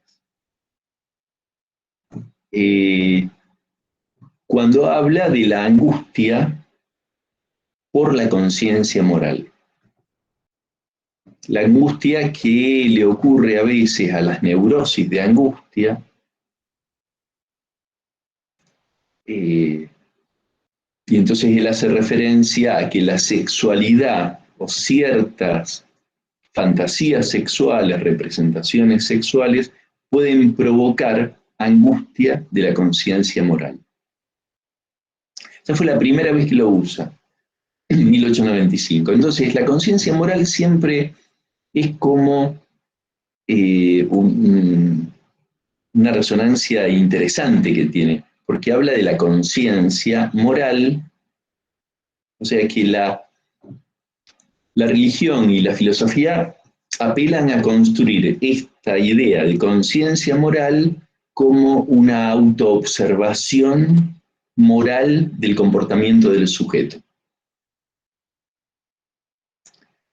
Cuando habla de la angustia por la conciencia moral. La angustia que le ocurre a veces a las neurosis de angustia Y entonces él hace referencia a que la sexualidad o ciertas fantasías sexuales, representaciones sexuales, pueden provocar angustia de la conciencia moral. Esa fue la primera vez que lo usa, en 1895. Entonces, la conciencia moral siempre es como una resonancia interesante que tiene, porque habla de la conciencia moral, o sea que la religión y la filosofía apelan a construir esta idea de conciencia moral como una autoobservación moral del comportamiento del sujeto.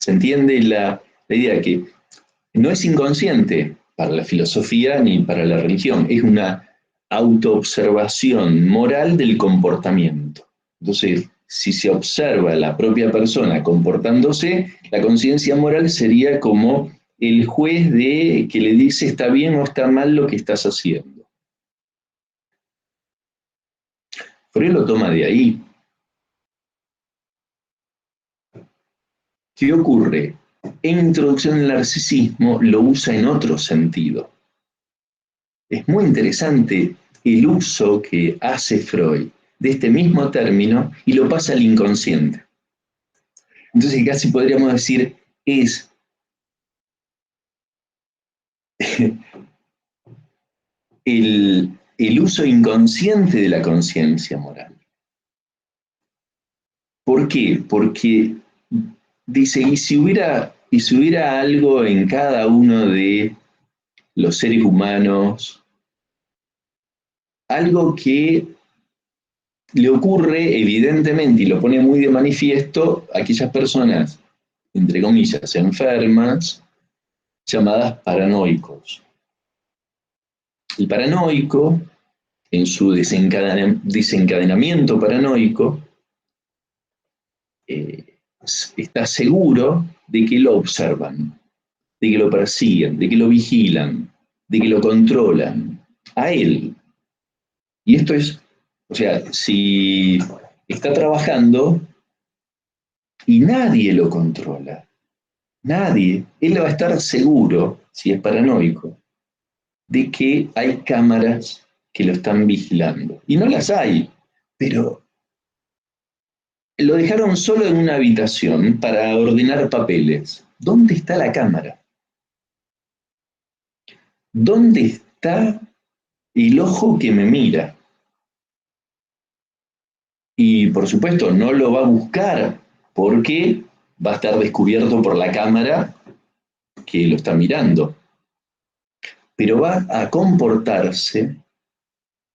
¿Se entiende la idea que no es inconsciente para la filosofía ni para la religión? Es una autoobservación moral del comportamiento. Entonces, si se observa a la propia persona comportándose, la conciencia moral sería como el juez que le dice está bien o está mal lo que estás haciendo. Freud lo toma de ahí. ¿Qué ocurre? En Introducción al Narcisismo lo usa en otro sentido. Es muy interesante el uso que hace Freud de este mismo término y lo pasa al inconsciente. Entonces casi podríamos decir es el uso inconsciente de la conciencia moral. ¿Por qué? Porque dice, y si hubiera algo en cada uno de los seres humanos, algo que le ocurre evidentemente y lo pone muy de manifiesto a aquellas personas, entre comillas, enfermas, llamadas paranoicos. El paranoico, en su desencadenamiento paranoico, está seguro de que lo observan, de que lo persiguen, de que lo vigilan, de que lo controlan, a él. Y esto es, o sea, si está trabajando y nadie lo controla, nadie, él va a estar seguro, si es paranoico, de que hay cámaras que lo están vigilando. Y no las hay, pero lo dejaron solo en una habitación para ordenar papeles. ¿Dónde está la cámara? ¿Dónde está el ojo que me mira? Y por supuesto no lo va a buscar porque va a estar descubierto por la cámara que lo está mirando. Pero va a comportarse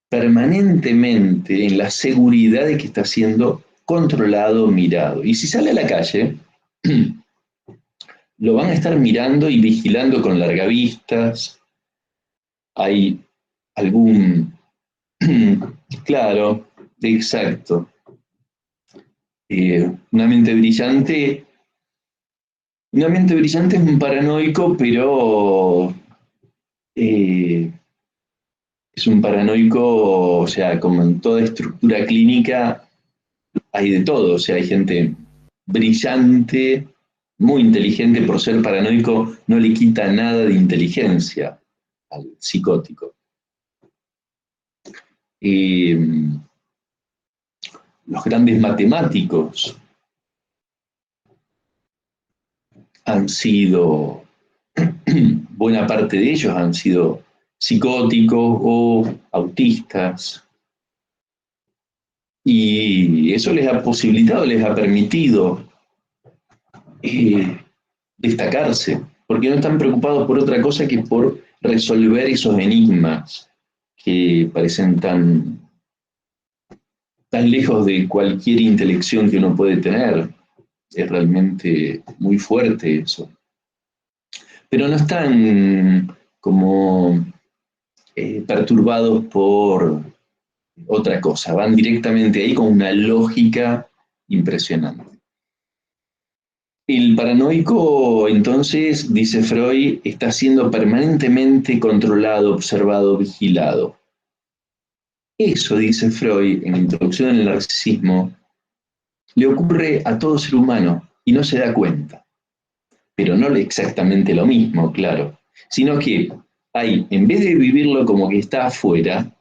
permanentemente en la seguridad de que está siendo controlado, mirado. Y si sale a la calle, lo van a estar mirando y vigilando con largavistas. Hay algún... claro, exacto. Una mente brillante es un paranoico, pero es un paranoico, o sea, como en toda estructura clínica, hay de todo, o sea, hay gente brillante, muy inteligente, por ser paranoico no le quita nada de inteligencia al psicótico. Los grandes matemáticos han sido, buena parte de ellos han sido psicóticos o autistas, y eso les ha posibilitado, les ha permitido destacarse, porque no están preocupados por otra cosa que por resolver esos enigmas que parecen tan lejos de cualquier intelección que uno puede tener. Es realmente muy fuerte eso. Pero no están como perturbados por otra cosa, van directamente ahí con una lógica impresionante. El paranoico, entonces, dice Freud, está siendo permanentemente controlado, observado, vigilado. Eso, dice Freud en Introducción al Narcisismo, le ocurre a todo ser humano y no se da cuenta. Pero no exactamente lo mismo, claro, sino que hay, en vez de vivirlo como que está afuera,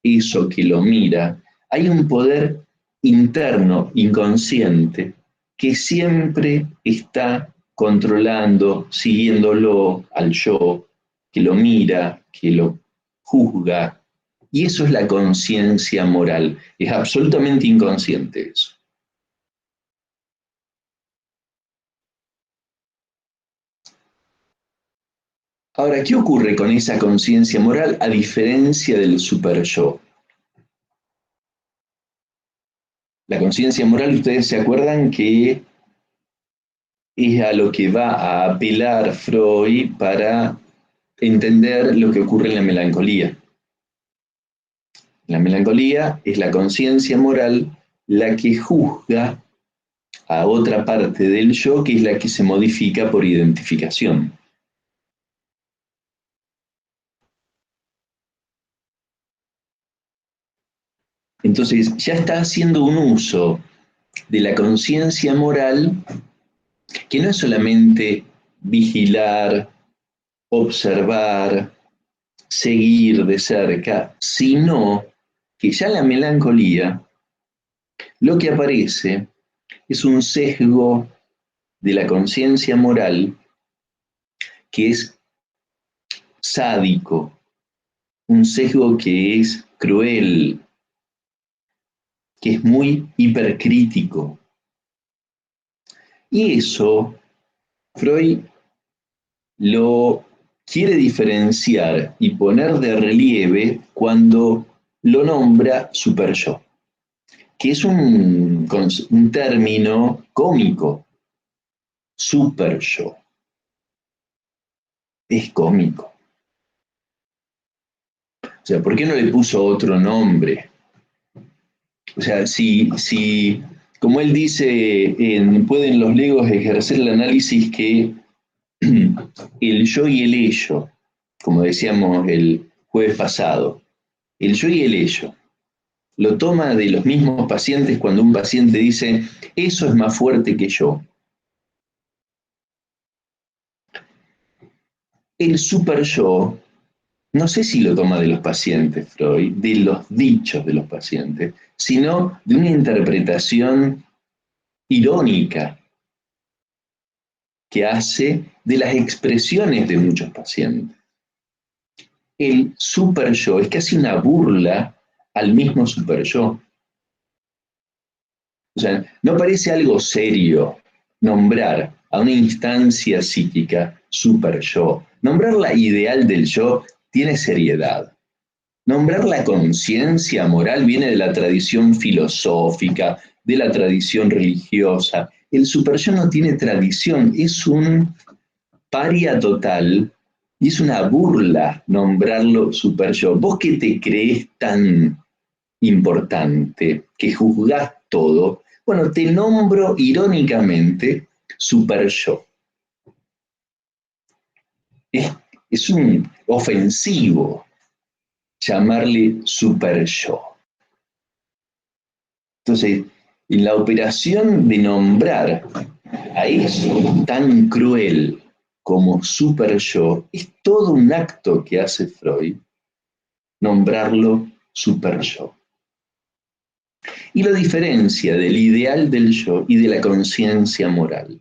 eso que lo mira, hay un poder interno, inconsciente, que siempre está controlando, siguiéndolo al yo, que lo mira, que lo juzga. Y eso es la conciencia moral. Es absolutamente inconsciente eso. Ahora, ¿qué ocurre con esa conciencia moral a diferencia del super-yo? La conciencia moral, ustedes se acuerdan que es a lo que va a apelar Freud para entender lo que ocurre en la melancolía. La melancolía es la conciencia moral la que juzga a otra parte del yo, que es la que se modifica por identificación. Entonces, ya está haciendo un uso de la conciencia moral que no es solamente vigilar, observar, seguir de cerca, sino que ya la melancolía lo que aparece es un sesgo de la conciencia moral que es sádico, un sesgo que es cruel, que es muy hipercrítico. Y eso Freud lo quiere diferenciar y poner de relieve cuando lo nombra superyo, que es un término cómico, superyo, es cómico. O sea, ¿por qué no le puso otro nombre? O sea, si como él dice, pueden los legos ejercer el análisis que el yo y el ello, como decíamos el jueves pasado, el yo y el ello, lo toma de los mismos pacientes cuando un paciente dice, eso es más fuerte que yo. El super yo, no sé si lo toma de los pacientes, Freud, de los dichos de los pacientes, sino de una interpretación irónica que hace de las expresiones de muchos pacientes. El super yo es casi una burla al mismo super yo. O sea, no parece algo serio nombrar a una instancia psíquica super yo. Nombrar la ideal del yo tiene seriedad. Nombrar la conciencia moral viene de la tradición filosófica, de la tradición religiosa. El super yo no tiene tradición, es un paria total y es una burla nombrarlo super yo. Vos que te crees tan importante, que juzgás todo, bueno, te nombro irónicamente super yo. Es un ofensivo llamarle super yo. Entonces, en la operación de nombrar a eso tan cruel como super yo, es todo un acto que hace Freud, nombrarlo super yo. Y lo diferencia del ideal del yo y de la conciencia moral.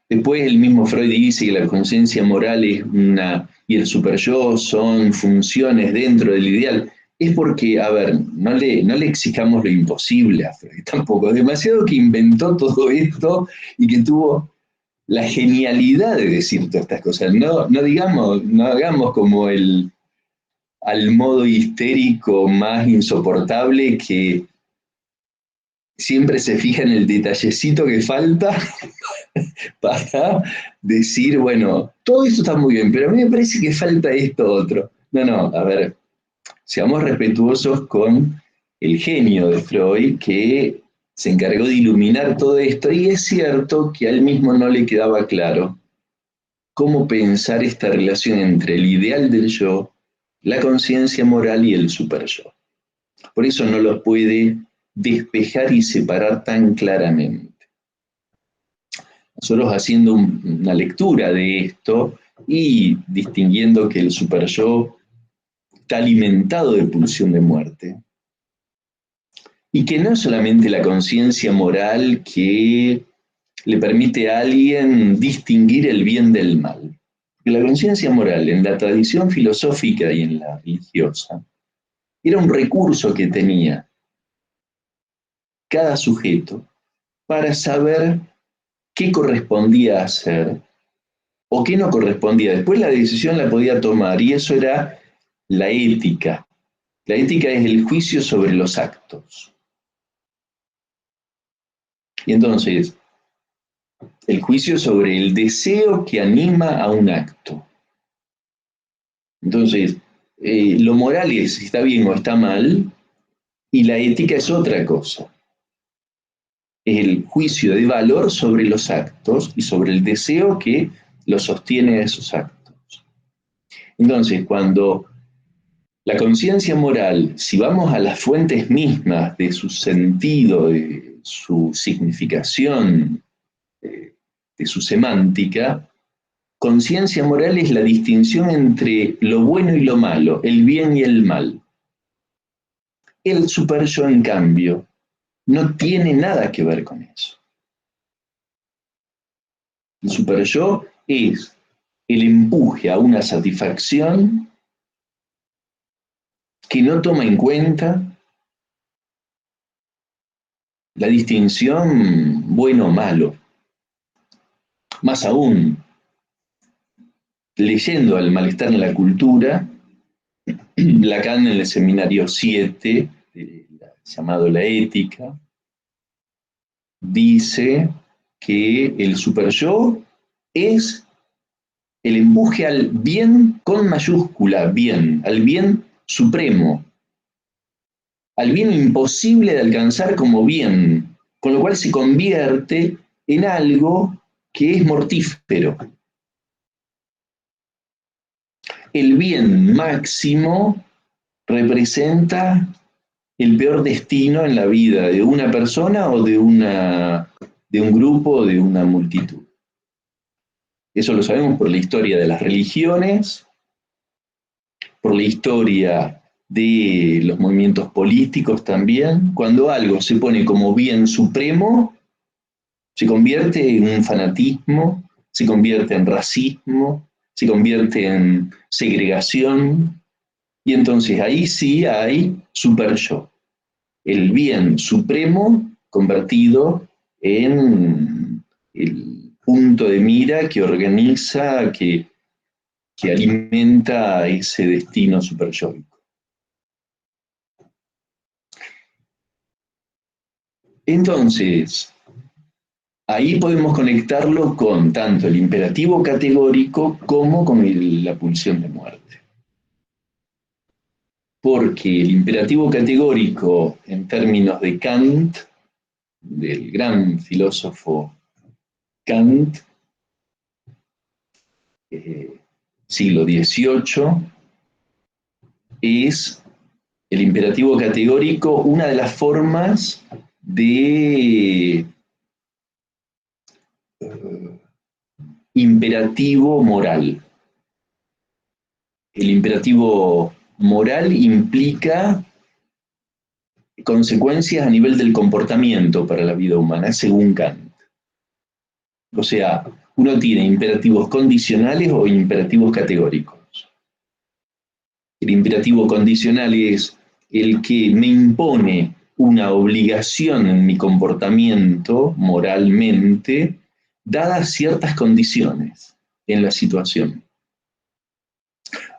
Después el mismo Freud dice que la conciencia moral es y el superyo son funciones dentro del ideal. Es porque, a ver, no le exijamos lo imposible a Freud tampoco. Demasiado que inventó todo esto y que tuvo la genialidad de decir todas estas cosas. No hagamos como al modo histérico más insoportable que siempre se fija en el detallecito que falta para decir, bueno, todo esto está muy bien, pero a mí me parece que falta esto otro. No, a ver, seamos respetuosos con el genio de Freud que se encargó de iluminar todo esto y es cierto que a él mismo no le quedaba claro cómo pensar esta relación entre el ideal del yo la conciencia moral y el superyo. Por eso no los puede despejar y separar tan claramente. Nosotros haciendo una lectura de esto y distinguiendo que el superyo está alimentado de pulsión de muerte, y que no es solamente la conciencia moral que le permite a alguien distinguir el bien del mal. La conciencia moral en la tradición filosófica y en la religiosa era un recurso que tenía cada sujeto para saber qué correspondía hacer o qué no correspondía. Después la decisión la podía tomar y eso era la ética. La ética es el juicio sobre los actos. Y entonces, el juicio sobre el deseo que anima a un acto. Entonces, lo moral es si está bien o está mal, y la ética es otra cosa. Es el juicio de valor sobre los actos y sobre el deseo que los sostiene a esos actos. Entonces, cuando la conciencia moral, si vamos a las fuentes mismas de su sentido, de su significación, de su semántica, conciencia moral es la distinción entre lo bueno y lo malo, el bien y el mal. El superyo, en cambio, no tiene nada que ver con eso. El superyo es el empuje a una satisfacción que no toma en cuenta la distinción bueno o malo. Más aún, leyendo El malestar en la cultura, Lacan en el seminario 7, llamado La ética, dice que el superyo es el empuje al bien con mayúscula, bien, al bien supremo, al bien imposible de alcanzar como bien, con lo cual se convierte en algo que es mortífero. El bien máximo representa el peor destino en la vida de una persona o de un grupo o de una multitud. Eso lo sabemos por la historia de las religiones, por la historia de los movimientos políticos también. Cuando algo se pone como bien supremo, se convierte en un fanatismo, se convierte en racismo, se convierte en segregación, y entonces ahí sí hay superyo, el bien supremo convertido en el punto de mira que organiza, que alimenta ese destino superyoico. Entonces, ahí podemos conectarlo con tanto el imperativo categórico como con la pulsión de muerte. Porque el imperativo categórico, en términos de Kant, del gran filósofo Kant, siglo XVIII, es el imperativo categórico una de las formas de imperativo moral. El imperativo moral implica consecuencias a nivel del comportamiento para la vida humana, según Kant. O sea, uno tiene imperativos condicionales o imperativos categóricos. El imperativo condicional es el que me impone una obligación en mi comportamiento moralmente, dadas ciertas condiciones en la situación.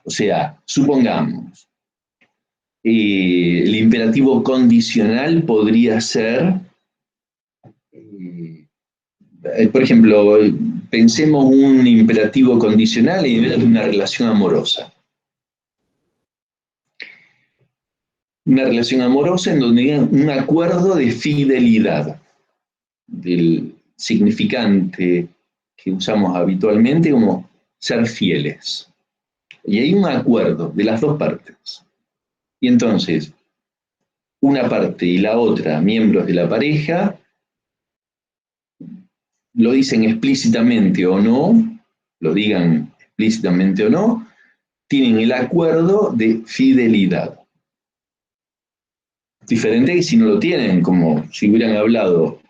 O sea, supongamos, el imperativo condicional podría ser, por ejemplo, pensemos un imperativo condicional en una relación amorosa. Una relación amorosa en donde hay un acuerdo de fidelidad, del significante que usamos habitualmente como ser fieles. Y hay un acuerdo de las dos partes. Y entonces, una parte y la otra, miembros de la pareja, lo dicen explícitamente o no, lo digan explícitamente o no, tienen el acuerdo de fidelidad. Diferente que si no lo tienen, como si hubieran hablado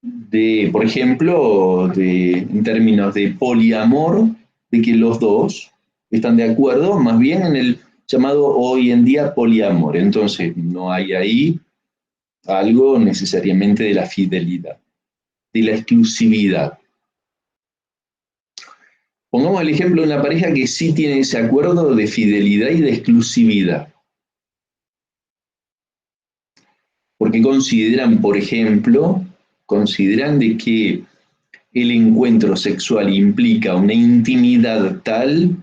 de, por ejemplo, en términos de poliamor, de que los dos están de acuerdo, más bien en el llamado hoy en día poliamor. Entonces, no hay ahí algo necesariamente de la fidelidad, de la exclusividad. Pongamos el ejemplo de una pareja que sí tiene ese acuerdo de fidelidad y de exclusividad. Porque consideran, por ejemplo, consideran de que el encuentro sexual implica una intimidad tal,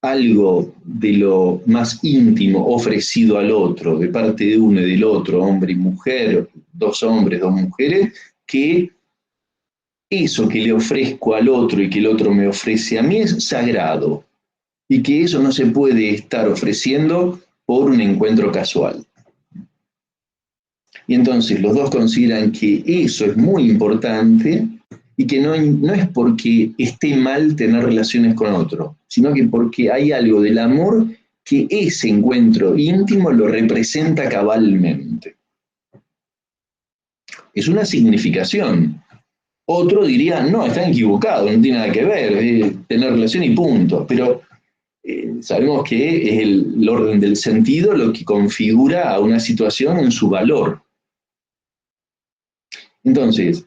algo de lo más íntimo ofrecido al otro, de parte de uno y del otro, hombre y mujer, dos hombres, dos mujeres, que eso que le ofrezco al otro y que el otro me ofrece a mí es sagrado y que eso no se puede estar ofreciendo por un encuentro casual. Y entonces los dos consideran que eso es muy importante y que no es porque esté mal tener relaciones con otro, sino que porque hay algo del amor que ese encuentro íntimo lo representa cabalmente. Es una significación. Otro diría, no, están equivocados, no tiene nada que ver, tener relación y punto. Pero sabemos que es el orden del sentido lo que configura a una situación en su valor. Entonces,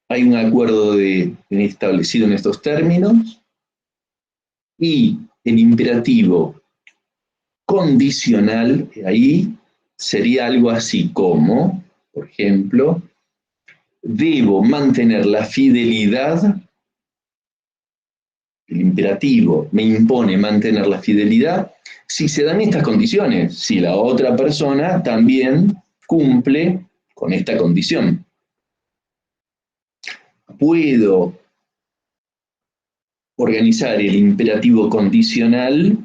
hay un acuerdo establecido en estos términos y el imperativo condicional ahí sería algo así como, por ejemplo, debo mantener la fidelidad, el imperativo me impone mantener la fidelidad si se dan estas condiciones, si la otra persona también cumple con esta condición. Puedo organizar el imperativo condicional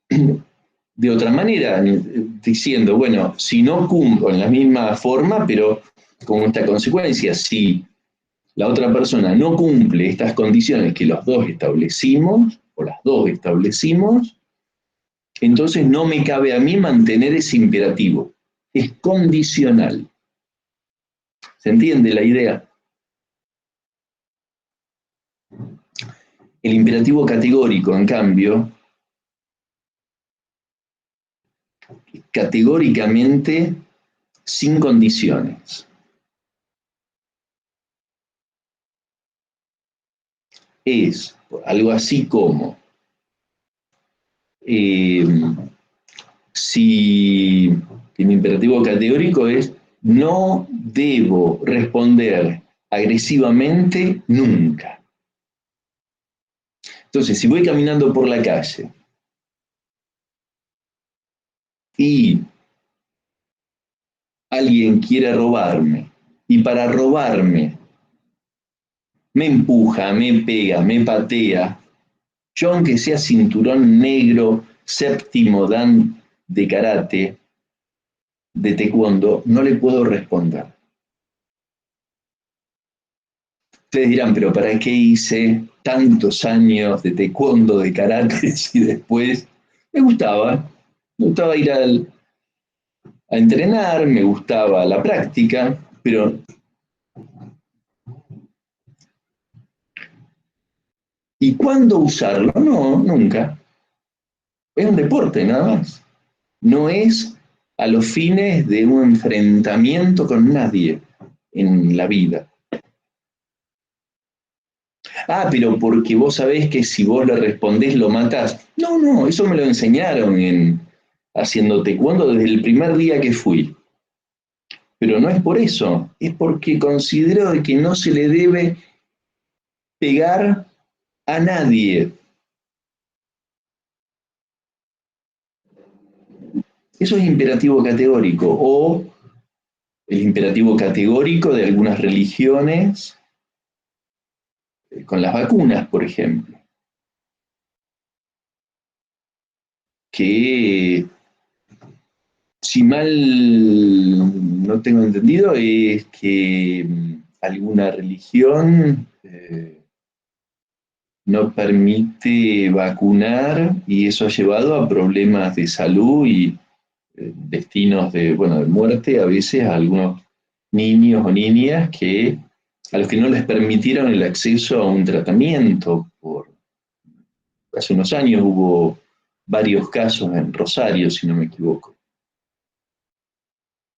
de otra manera, diciendo, bueno, si no cumplo en la misma forma, pero con esta consecuencia, si la otra persona no cumple estas condiciones que los dos establecimos, o las dos establecimos, entonces no me cabe a mí mantener ese imperativo. Es condicional. ¿Se entiende la idea? El imperativo categórico, en cambio, categóricamente sin condiciones. Es algo así como, si el imperativo categórico es no debo responder agresivamente nunca. Entonces, si voy caminando por la calle y alguien quiere robarme y para robarme me empuja, me pega, me patea, yo aunque sea cinturón negro, séptimo dan de karate, de taekwondo, no le puedo responder. Ustedes dirán, pero ¿para qué hice tantos años de taekwondo, de karate, y después me gustaba ir a entrenar, me gustaba la práctica, pero ¿y cuándo usarlo? No, nunca. Es un deporte nada más. No es a los fines de un enfrentamiento con nadie en la vida. Ah, pero porque vos sabés que si vos le respondés lo matás. No, no, eso me lo enseñaron haciendo taekwondo desde el primer día que fui. Pero no es por eso, es porque considero de que no se le debe pegar a nadie. Eso es imperativo categórico, o el imperativo categórico de algunas religiones, con las vacunas, por ejemplo. que, si mal no tengo entendido, es que alguna religión no permite vacunar y eso ha llevado a problemas de salud y destinos de, bueno, de muerte a veces a algunos niños o niñas a los que no les permitieron el acceso a un tratamiento. Hace unos años hubo varios casos en Rosario, si no me equivoco.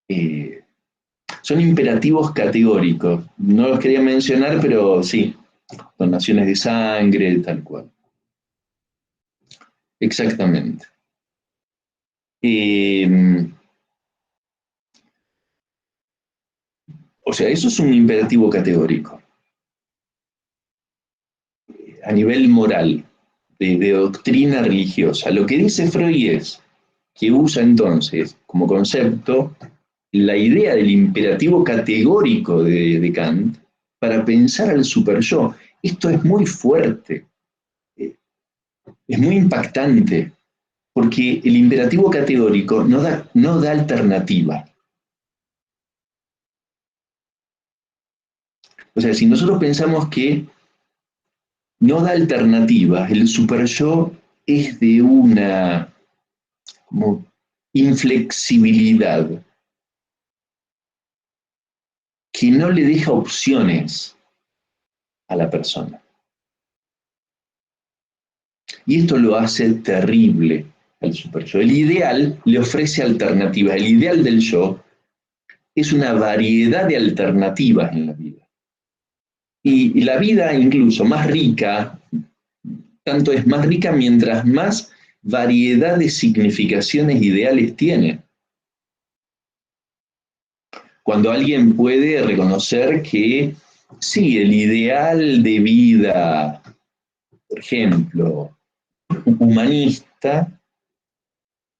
Eh, Son imperativos categóricos. No los quería mencionar, pero sí, donaciones de sangre, tal cual. Exactamente. Eh, o sea, eso es un imperativo categórico. A nivel moral, de doctrina religiosa. Lo que dice Freud es que usa entonces como concepto la idea del imperativo categórico de Kant para pensar al superyo. Esto es muy fuerte, es muy impactante, porque el imperativo categórico no da alternativa. O sea, si nosotros pensamos que no da alternativa, el superyo es de una como inflexibilidad que no le deja opciones a la persona. Y esto lo hace terrible al superyo. El ideal le ofrece alternativas. El ideal del yo es una variedad de alternativas en la vida. Y la vida incluso más rica, tanto es más rica mientras más variedad de significaciones ideales tiene. Cuando alguien puede reconocer que sí, el ideal de vida, por ejemplo, humanista,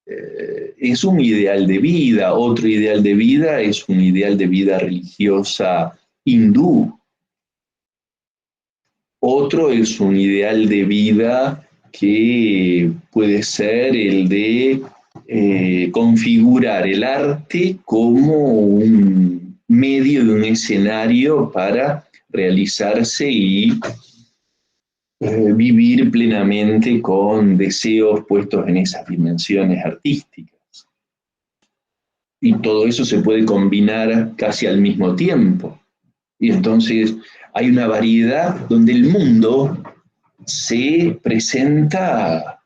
es un ideal de vida, otro ideal de vida es un ideal de vida religiosa hindú, otro es un ideal de vida que puede ser el de configurar el arte como un medio de un escenario para realizarse y vivir plenamente con deseos puestos en esas dimensiones artísticas. Y todo eso se puede combinar casi al mismo tiempo. Y entonces hay una variedad donde el mundo se presenta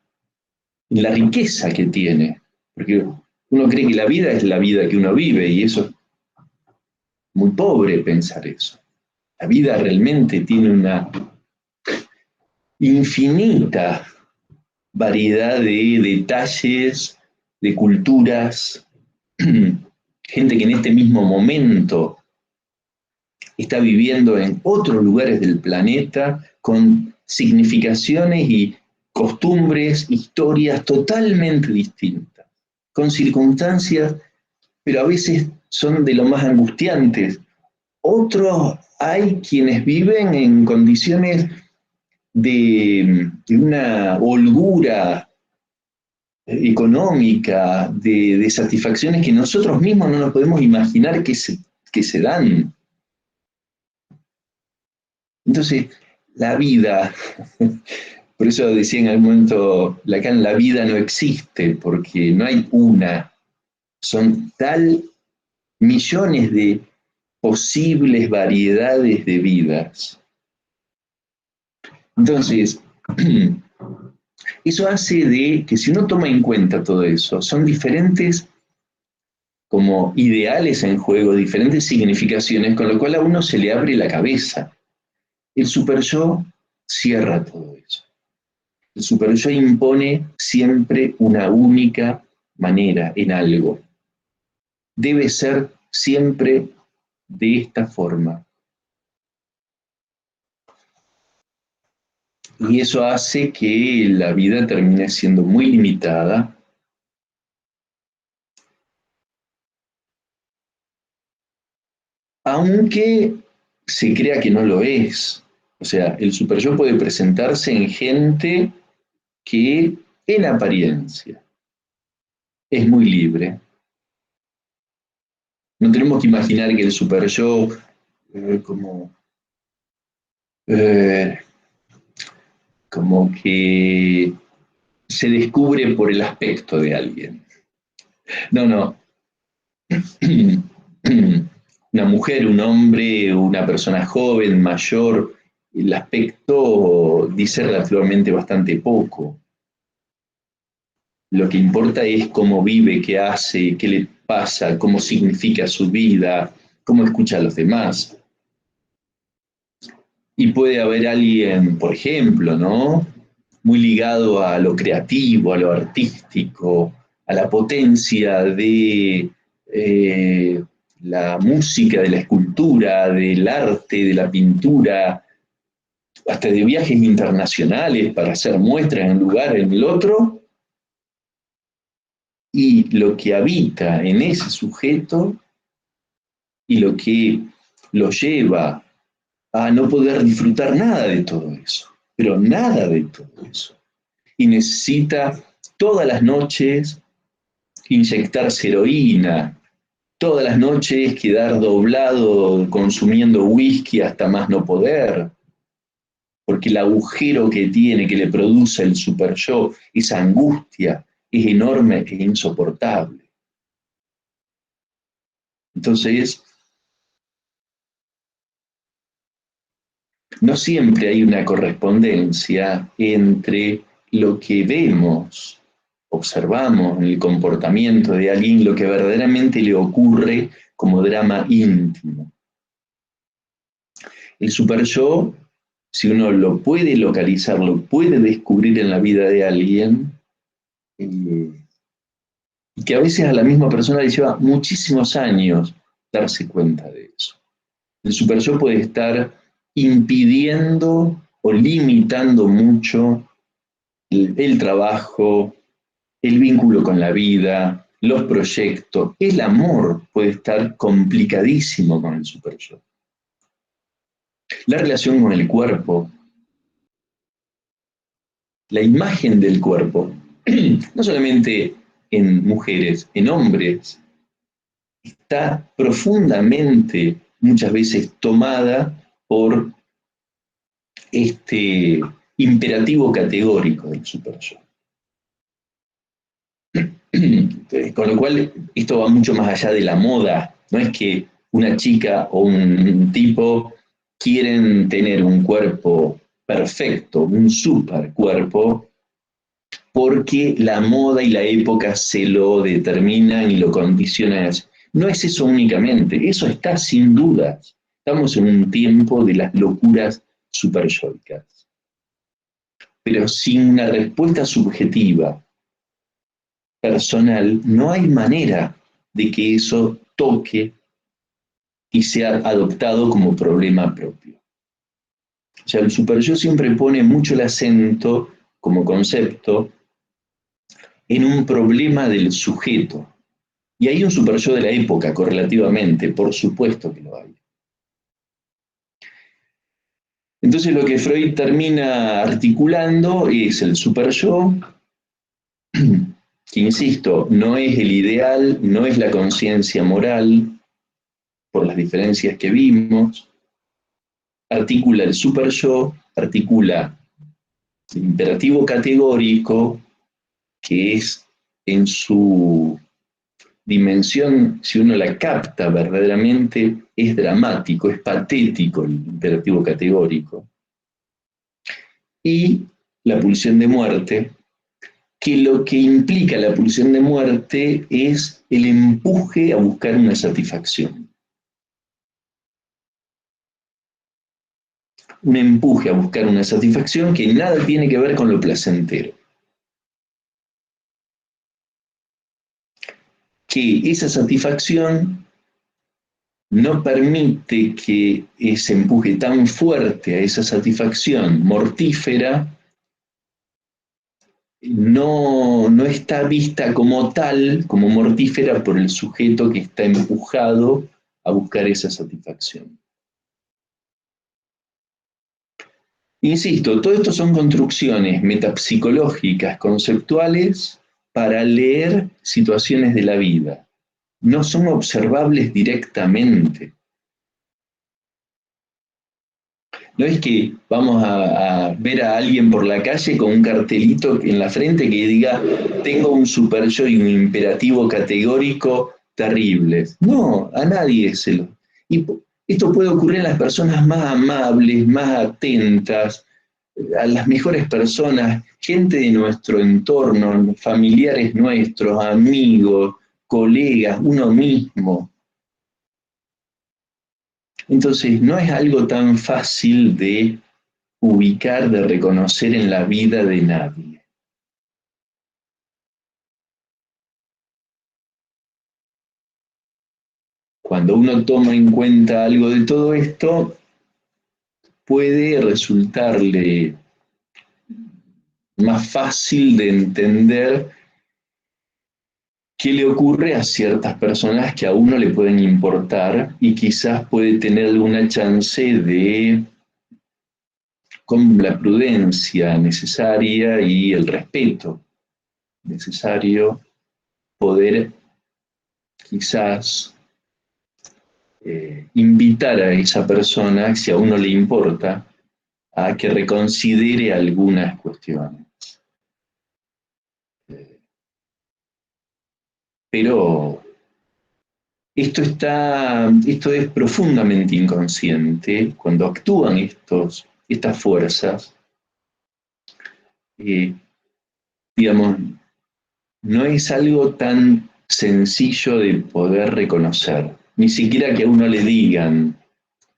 en la riqueza que tiene. Porque uno cree que la vida es la vida que uno vive y eso es muy pobre pensar eso. La vida realmente tiene una infinita variedad de detalles, de culturas, gente que en este mismo momento está viviendo en otros lugares del planeta con significaciones y costumbres, historias totalmente distintas, con circunstancias, pero a veces son de lo más angustiantes. Otros hay quienes viven en condiciones de una holgura económica, de satisfacciones que nosotros mismos no nos podemos imaginar que se dan. Entonces, la vida, por eso decía en algún momento Lacan, la vida no existe, porque no hay una, son tal millones de posibles variedades de vidas. Entonces, eso hace de que si uno toma en cuenta todo eso, son diferentes como ideales en juego, diferentes significaciones, con lo cual a uno se le abre la cabeza. El superyo cierra todo eso. El superyo impone siempre una única manera en algo. Debe ser siempre de esta forma. Y eso hace que la vida termine siendo muy limitada. Aunque se crea que no lo es. O sea, el superyo puede presentarse en gente que, en apariencia, es muy libre. No tenemos que imaginar que el super yo como, eh, como que se descubre por el aspecto de alguien. No, no. Una mujer, un hombre, una persona joven, mayor, el aspecto dice relativamente bastante poco. Lo que importa es cómo vive, qué hace, qué le pasa, cómo significa su vida, cómo escucha a los demás. Y puede haber alguien, por ejemplo, ¿no? Muy ligado a lo creativo, a lo artístico, a la potencia de la música, de la escultura, del arte, de la pintura, hasta de viajes internacionales para hacer muestras en un lugar, en el otro, y lo que habita en ese sujeto y lo que lo lleva a no poder disfrutar nada de todo eso, pero nada de todo eso. Y necesita todas las noches inyectarse heroína, todas las noches quedar doblado consumiendo whisky hasta más no poder, porque el agujero que tiene, que le produce el super yo, esa angustia, es enorme e insoportable. Entonces, no siempre hay una correspondencia entre lo que vemos, observamos en el comportamiento de alguien, lo que verdaderamente le ocurre como drama íntimo. El super yo, si uno lo puede localizar, lo puede descubrir en la vida de alguien, y que a veces a la misma persona le lleva muchísimos años darse cuenta de eso. El super yo puede estar impidiendo o limitando mucho el trabajo, el vínculo con la vida, los proyectos. El amor puede estar complicadísimo con el super yo. La relación con el cuerpo, la imagen del cuerpo, no solamente en mujeres, en hombres, está profundamente muchas veces tomada por este imperativo categórico del super yo. Con lo cual, esto va mucho más allá de la moda. No es que una chica o un tipo quieren tener un cuerpo perfecto, un super cuerpo, porque la moda y la época se lo determinan y lo condicionan. No es eso únicamente, eso está sin dudas. Estamos en un tiempo de las locuras superyoicas. Pero sin una respuesta subjetiva, personal, no hay manera de que eso toque y sea adoptado como problema propio. O sea, el superyo siempre pone mucho el acento como concepto en un problema del sujeto. Y hay un superyo de la época, correlativamente, por supuesto que lo hay. Entonces lo que Freud termina articulando es el superyo, que insisto, no es el ideal, no es la conciencia moral, por las diferencias que vimos, articula el super yo, articula el imperativo categórico, que es en su dimensión, si uno la capta verdaderamente, es dramático, es patético el imperativo categórico, y la pulsión de muerte, que lo que implica la pulsión de muerte es el empuje a buscar una satisfacción. Un empuje a buscar una satisfacción que nada tiene que ver con lo placentero. Que esa satisfacción no permite que ese empuje tan fuerte a esa satisfacción mortífera no está vista como tal, como mortífera por el sujeto que está empujado a buscar esa satisfacción. Insisto, todo esto son construcciones metapsicológicas, conceptuales, para leer situaciones de la vida. No son observables directamente. No es que vamos a ver a alguien por la calle con un cartelito en la frente que diga, tengo un super yo y un imperativo categórico terribles. No, a nadie se lo... Y esto puede ocurrir en las personas más amables, más atentas, a las mejores personas, gente de nuestro entorno, familiares nuestros, amigos, colegas, uno mismo. Entonces, no es algo tan fácil de ubicar, de reconocer en la vida de nadie. Cuando uno toma en cuenta algo de todo esto, puede resultarle más fácil de entender qué le ocurre a ciertas personas que a uno le pueden importar y quizás puede tener alguna chance de, con la prudencia necesaria y el respeto necesario, poder quizás invitar a esa persona, si a uno le importa, a que reconsidere algunas cuestiones. Pero esto es profundamente inconsciente. Cuando actúan estas fuerzas, eh, digamos, no es algo tan sencillo de poder reconocer. Ni siquiera que a uno le digan,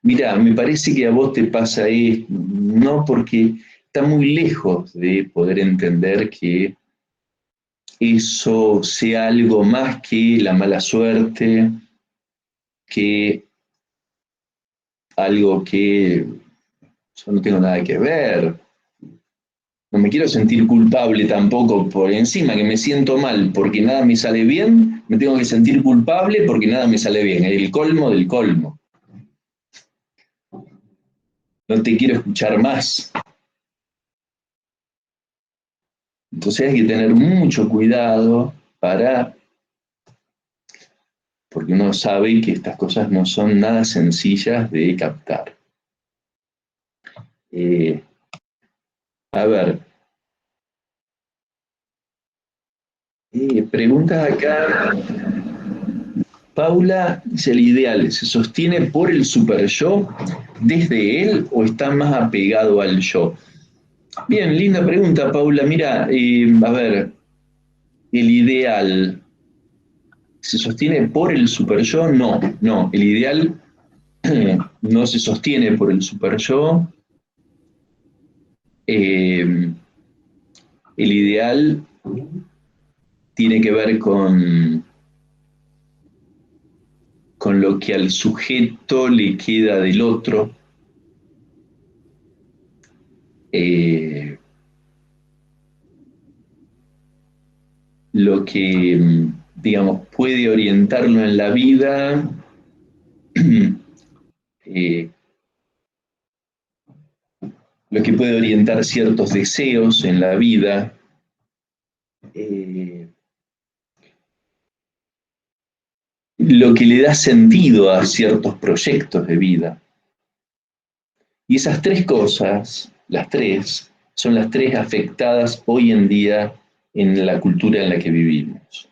mira, me parece que a vos te pasa esto. No, porque está muy lejos de poder entender que eso sea algo más que la mala suerte, que algo que yo no tengo nada que ver. No me quiero sentir culpable tampoco por encima, que me siento mal porque nada me sale bien, me tengo que sentir culpable porque nada me sale bien. Es el colmo del colmo. No te quiero escuchar más. Entonces hay que tener mucho cuidado porque uno sabe que estas cosas no son nada sencillas de captar. A ver, preguntas acá. Paula dice, el ideal, ¿se sostiene por el super yo desde él o está más apegado al yo? Bien, linda pregunta, Paula. Mira, a ver, el ideal, ¿se sostiene por el super yo? No, no, el ideal no se sostiene por el super yo. El ideal tiene que ver con lo que al sujeto le queda del otro. Lo que, digamos, puede orientarlo en la vida, lo que puede orientar ciertos deseos en la vida, lo que le da sentido a ciertos proyectos de vida. Y esas tres cosas, las tres, son las tres afectadas hoy en día en la cultura en la que vivimos.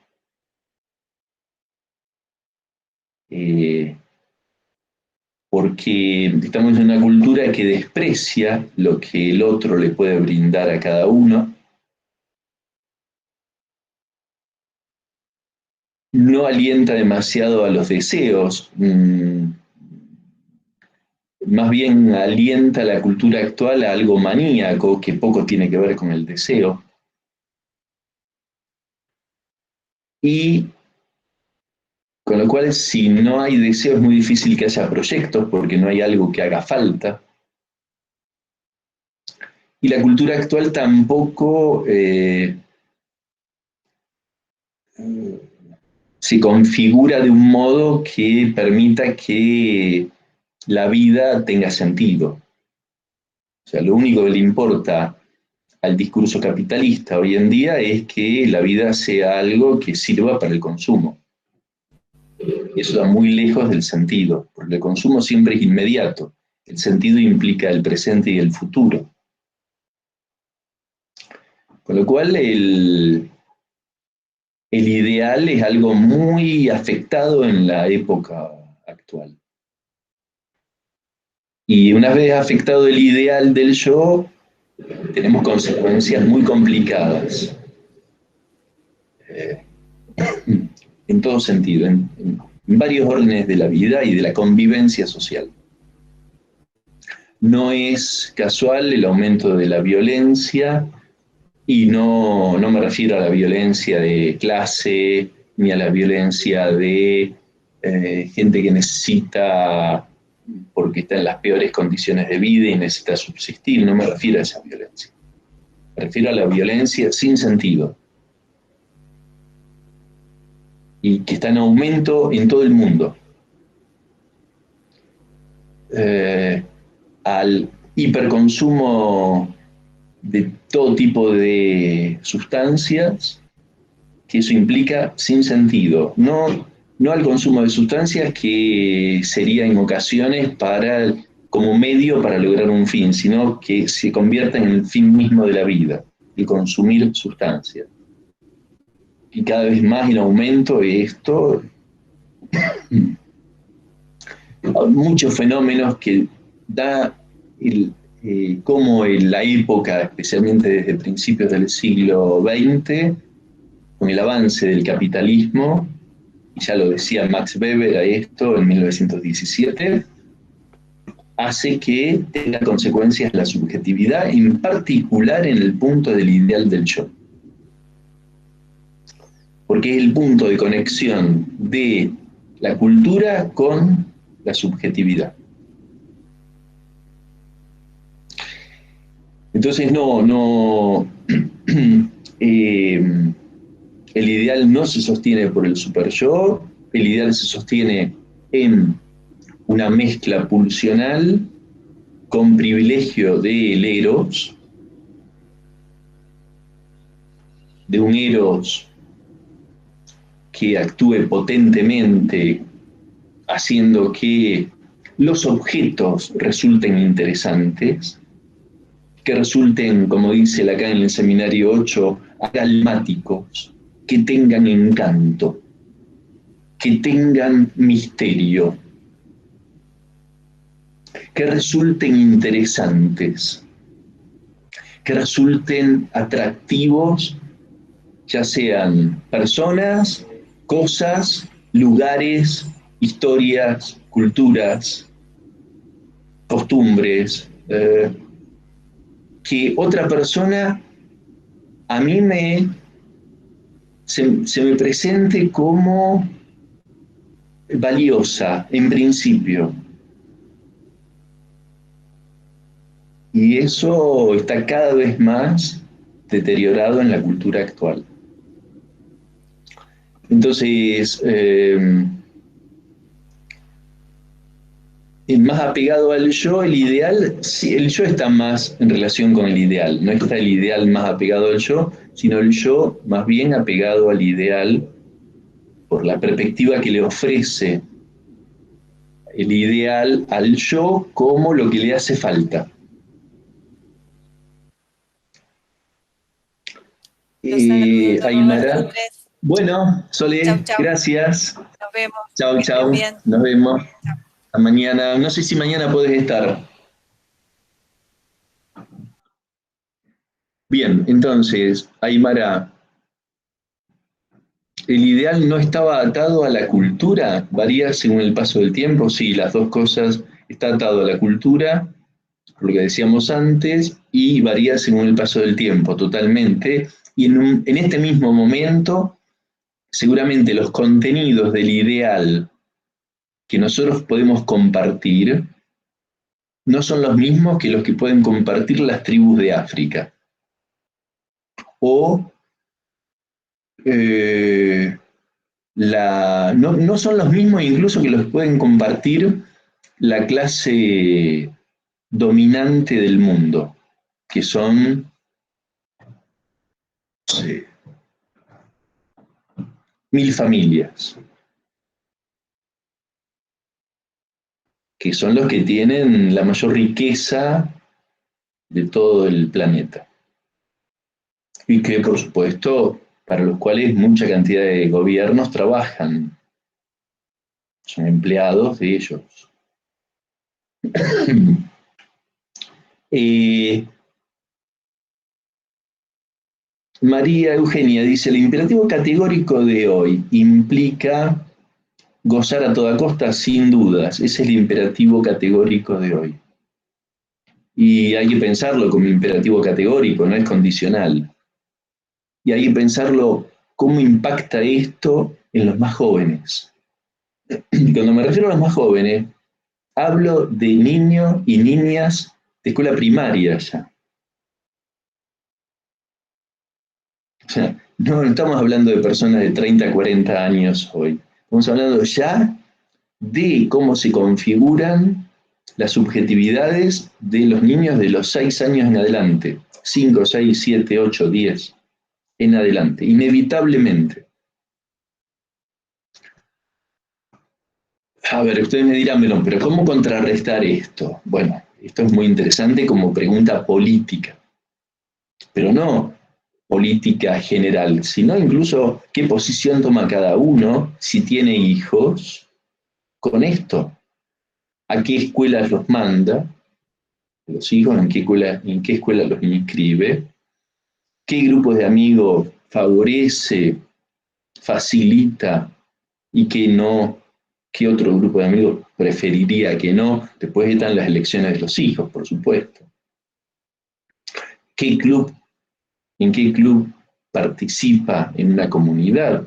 Porque estamos en una cultura que desprecia lo que el otro le puede brindar a cada uno, no alienta demasiado a los deseos, más bien alienta la cultura actual a algo maníaco que poco tiene que ver con el deseo. Y con lo cual, si no hay deseo, es muy difícil que haya proyectos porque no hay algo que haga falta. Y la cultura actual tampoco se configura de un modo que permita que la vida tenga sentido. O sea, lo único que le importa al discurso capitalista hoy en día es que la vida sea algo que sirva para el consumo. Eso está muy lejos del sentido, porque el consumo siempre es inmediato. El sentido implica el presente y el futuro. Con lo cual, el ideal es algo muy afectado en la época actual. Y una vez afectado el ideal del yo, tenemos consecuencias muy complicadas. En todo sentido, en varios órdenes de la vida y de la convivencia social. No es casual el aumento de la violencia, y no me refiero a la violencia de clase, ni a la violencia de gente que necesita, porque está en las peores condiciones de vida y necesita subsistir, no me refiero a esa violencia. Me refiero a la violencia sin sentido, y que está en aumento en todo el mundo. Al hiperconsumo de todo tipo de sustancias, que eso implica sin sentido. No al consumo de sustancias que sería en ocasiones como medio para lograr un fin, sino que se convierta en el fin mismo de la vida, el consumir sustancias. Y cada vez más en aumento esto, muchos fenómenos que da como en la época, especialmente desde principios del siglo XX, con el avance del capitalismo, y ya lo decía Max Weber a esto en 1917, hace que tenga consecuencias la subjetividad, en particular en el punto del ideal del yo. Porque es el punto de conexión de la cultura con la subjetividad. Entonces el ideal no se sostiene por el superyo, el ideal se sostiene en una mezcla pulsional con privilegio del eros, de un eros que actúe potentemente, haciendo que los objetos resulten interesantes, que resulten, como dice Lacan en el seminario 8, agalmáticos, que tengan encanto, que tengan misterio, que resulten interesantes, que resulten atractivos, ya sean personas, cosas, lugares, historias, culturas, costumbres, que otra persona a mí se me presente como valiosa, en principio. Y eso está cada vez más deteriorado en la cultura actual. Entonces, más apegado al yo, el ideal, sí, el yo está más en relación con el ideal. No está el ideal más apegado al yo, sino el yo más bien apegado al ideal por la perspectiva que le ofrece el ideal al yo como lo que le hace falta. Aymara. Bueno, Sole, chau, chau. Gracias. Nos vemos. Chau, chau. Nos vemos. Chau. Hasta mañana. No sé si mañana podés estar. Bien, entonces, Aymara, ¿el ideal no estaba atado a la cultura? ¿Varía según el paso del tiempo? Sí, las dos cosas. Está atado a la cultura, lo que decíamos antes, y varía según el paso del tiempo, totalmente. Y en este mismo momento, seguramente los contenidos del ideal que nosotros podemos compartir no son los mismos que los que pueden compartir las tribus de África. O no son los mismos incluso que los que pueden compartir la clase dominante del mundo, que son sí, 1000 familias, que son los que tienen la mayor riqueza de todo el planeta. Y que, por supuesto, para los cuales mucha cantidad de gobiernos trabajan, son empleados de ellos. Eh, María Eugenia dice, el imperativo categórico de hoy implica gozar a toda costa sin dudas. Ese es el imperativo categórico de hoy. Y hay que pensarlo como imperativo categórico, no es condicional. Y hay que pensarlo cómo impacta esto en los más jóvenes. Cuando me refiero a los más jóvenes, hablo de niños y niñas de escuela primaria ya. O sea, no estamos hablando de personas de 30, 40 años hoy. Estamos hablando ya de cómo se configuran las subjetividades de los niños de los 6 años en adelante. 5, 6, 7, 8, 10 en adelante, inevitablemente. A ver, ustedes me dirán, pero ¿cómo contrarrestar esto? Bueno, esto es muy interesante como pregunta política, pero no política general, sino incluso qué posición toma cada uno si tiene hijos con esto. ¿A qué escuelas los manda? Los hijos, en qué escuela los inscribe? ¿Qué grupos de amigos favorece, facilita y qué otro grupo de amigos preferiría que no? Después están las elecciones de los hijos, por supuesto. ¿Qué club, en qué club participa en una comunidad?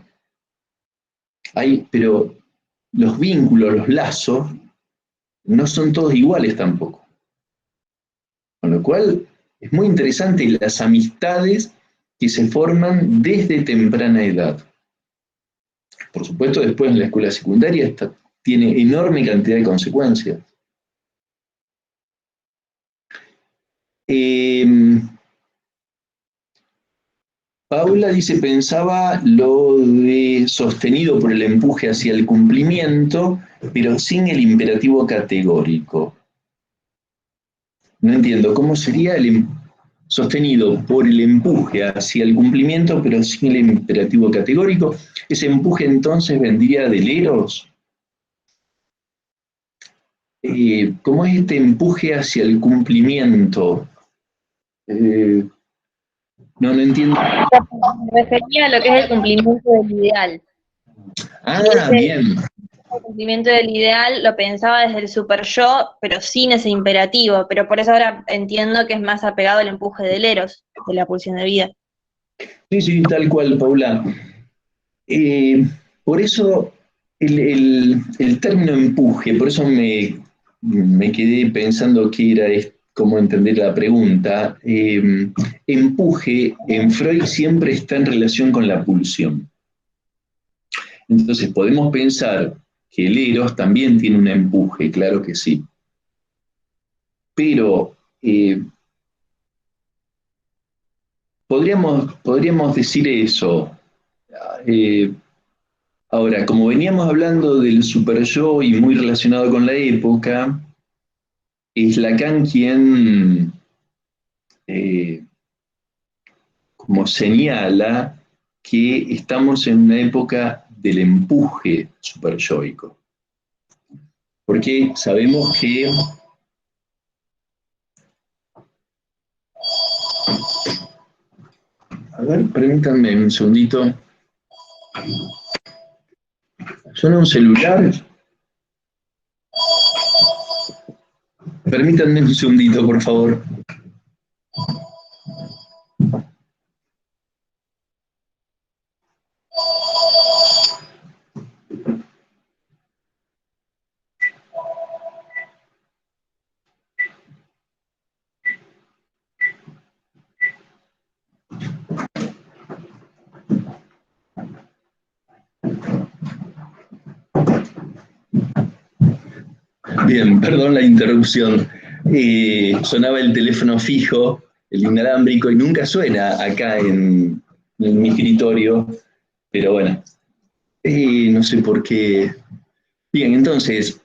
Pero los vínculos, los lazos, no son todos iguales tampoco. Con lo cual, es muy interesante las amistades que se forman desde temprana edad. Por supuesto, después en la escuela secundaria tiene enorme cantidad de consecuencias. Paula dice, pensaba lo de sostenido por el empuje hacia el cumplimiento, pero sin el imperativo categórico. No entiendo, ¿cómo sería sostenido por el empuje hacia el cumplimiento, pero sin el imperativo categórico? ¿Ese empuje entonces vendría del eros? ¿Cómo es este empuje hacia el cumplimiento? No entiendo. Me refería a lo que es el cumplimiento del ideal. Bien. El cumplimiento del ideal lo pensaba desde el super yo, pero sin ese imperativo, pero por eso ahora entiendo que es más apegado al empuje del eros, de la pulsión de vida. Sí, tal cual, Paula. Por eso el término empuje, por eso me quedé pensando que era cómo entender la pregunta. Empuje en Freud siempre está en relación con la pulsión. Entonces podemos pensar que el eros también tiene un empuje, claro que sí. Pero podríamos decir eso. Ahora, como veníamos hablando del super yo y muy relacionado con la época, es Lacan quien como señala que estamos en una época del empuje superyoico. Porque sabemos que a ver, permítanme un segundito. ¿Suena un celular? Permítanme un segundito, por favor. Bien, perdón la interrupción. Sonaba el teléfono fijo, el inalámbrico, y nunca suena acá en mi escritorio, pero bueno, no sé por qué. Bien, entonces,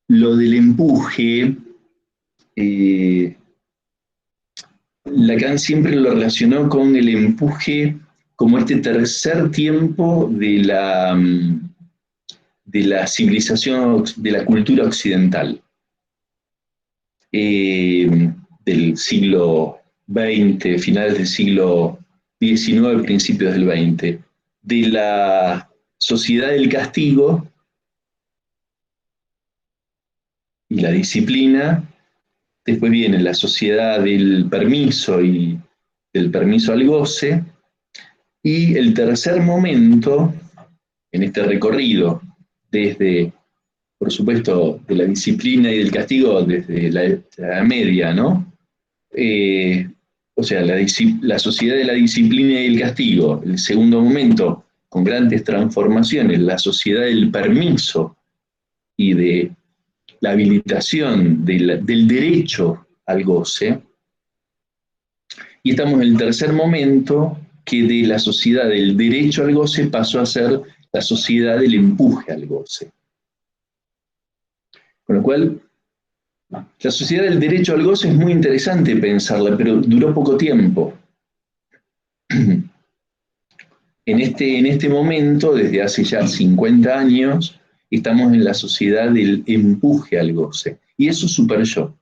lo del empuje, Lacan siempre lo relacionó con el empuje como este tercer tiempo de la civilización, de la cultura occidental, del siglo XX, finales del siglo XIX, principios del XX, de la sociedad del castigo y la disciplina. Después viene la sociedad del permiso y del permiso al goce. Y el tercer momento en este recorrido, desde, por supuesto, de la disciplina y del castigo, desde la media, ¿no? O sea, la sociedad de la disciplina y el castigo. El segundo momento, con grandes transformaciones, la sociedad del permiso y de la habilitación del derecho al goce. Y estamos en el tercer momento, que de la sociedad del derecho al goce pasó a ser la sociedad del empuje al goce. Con lo cual, la sociedad del derecho al goce es muy interesante pensarla, pero duró poco tiempo. En este momento, desde hace ya 50 años, estamos en la sociedad del empuje al goce. Y eso es super yo.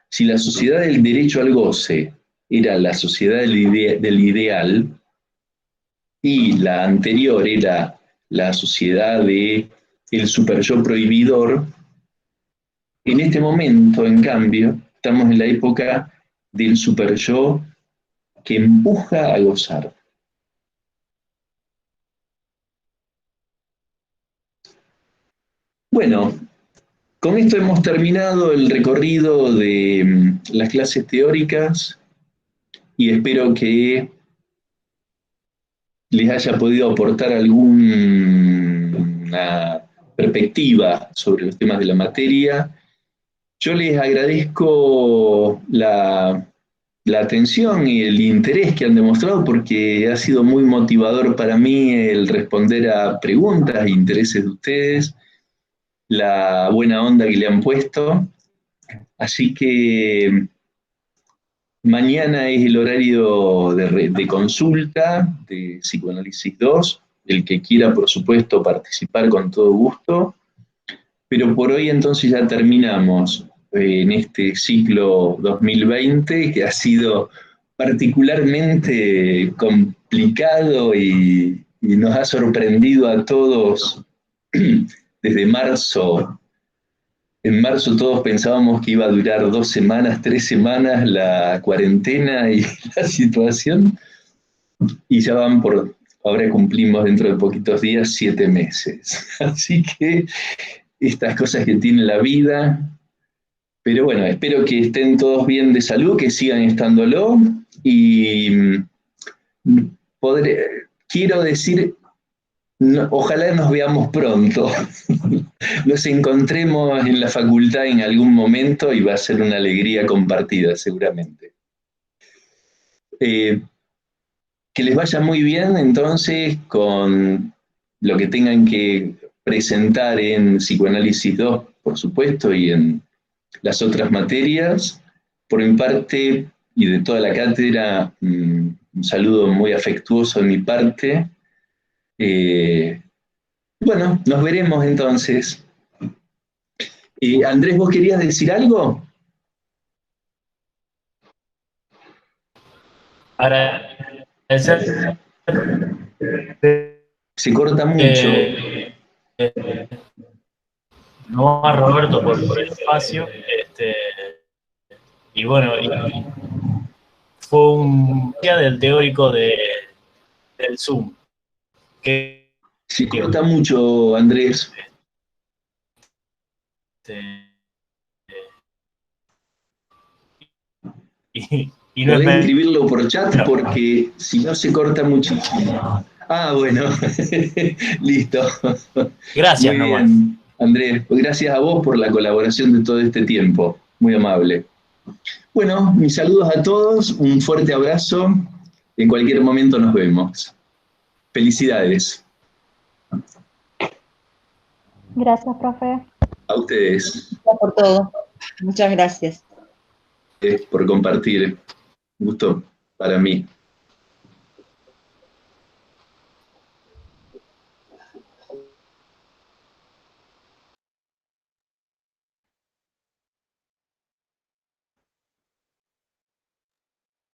Si la sociedad del derecho al goce era la sociedad del ideal, y la anterior era la sociedad del super yo prohibidor, en este momento, en cambio, estamos en la época del super yo que empuja a gozar. Bueno, con esto hemos terminado el recorrido de las clases teóricas y espero que les haya podido aportar alguna perspectiva sobre los temas de la materia. Yo les agradezco la atención y el interés que han demostrado, porque ha sido muy motivador para mí el responder a preguntas e intereses de ustedes, la buena onda que le han puesto. Así que mañana es el horario de consulta de Psicoanálisis 2. El que quiera, por supuesto, participar con todo gusto. Pero por hoy entonces ya terminamos en este ciclo 2020, que ha sido particularmente complicado y nos ha sorprendido a todos desde marzo. En marzo todos pensábamos que iba a durar 2 semanas, 3 semanas la cuarentena y la situación, y ya van ahora cumplimos dentro de poquitos días 7 meses. Así que estas cosas que tiene la vida, pero bueno, espero que estén todos bien de salud, que sigan estándolo, y quiero decir, ojalá nos veamos pronto, nos encontremos en la facultad en algún momento y va a ser una alegría compartida seguramente. Que les vaya muy bien entonces con lo que tengan que presentar en Psicoanálisis 2, por supuesto, y en las otras materias. Por mi parte y de toda la cátedra, un saludo muy afectuoso de mi parte. Bueno, nos veremos entonces. Andrés, ¿vos querías decir algo? Agradecer. Se corta mucho. No a Roberto por el espacio. Y bueno, fue un día del teórico del Zoom. Se corta mucho, Andrés. Y no podés escribirlo por chat, porque si no se corta muchísimo. Ah, bueno, listo. Gracias, muy bien, Andrés. Gracias a vos por la colaboración de todo este tiempo. Muy amable. Bueno, mis saludos a todos, un fuerte abrazo, en cualquier momento nos vemos. Felicidades. Gracias, profe. A ustedes. Gracias por todo. Muchas gracias. Por compartir. Un gusto para mí.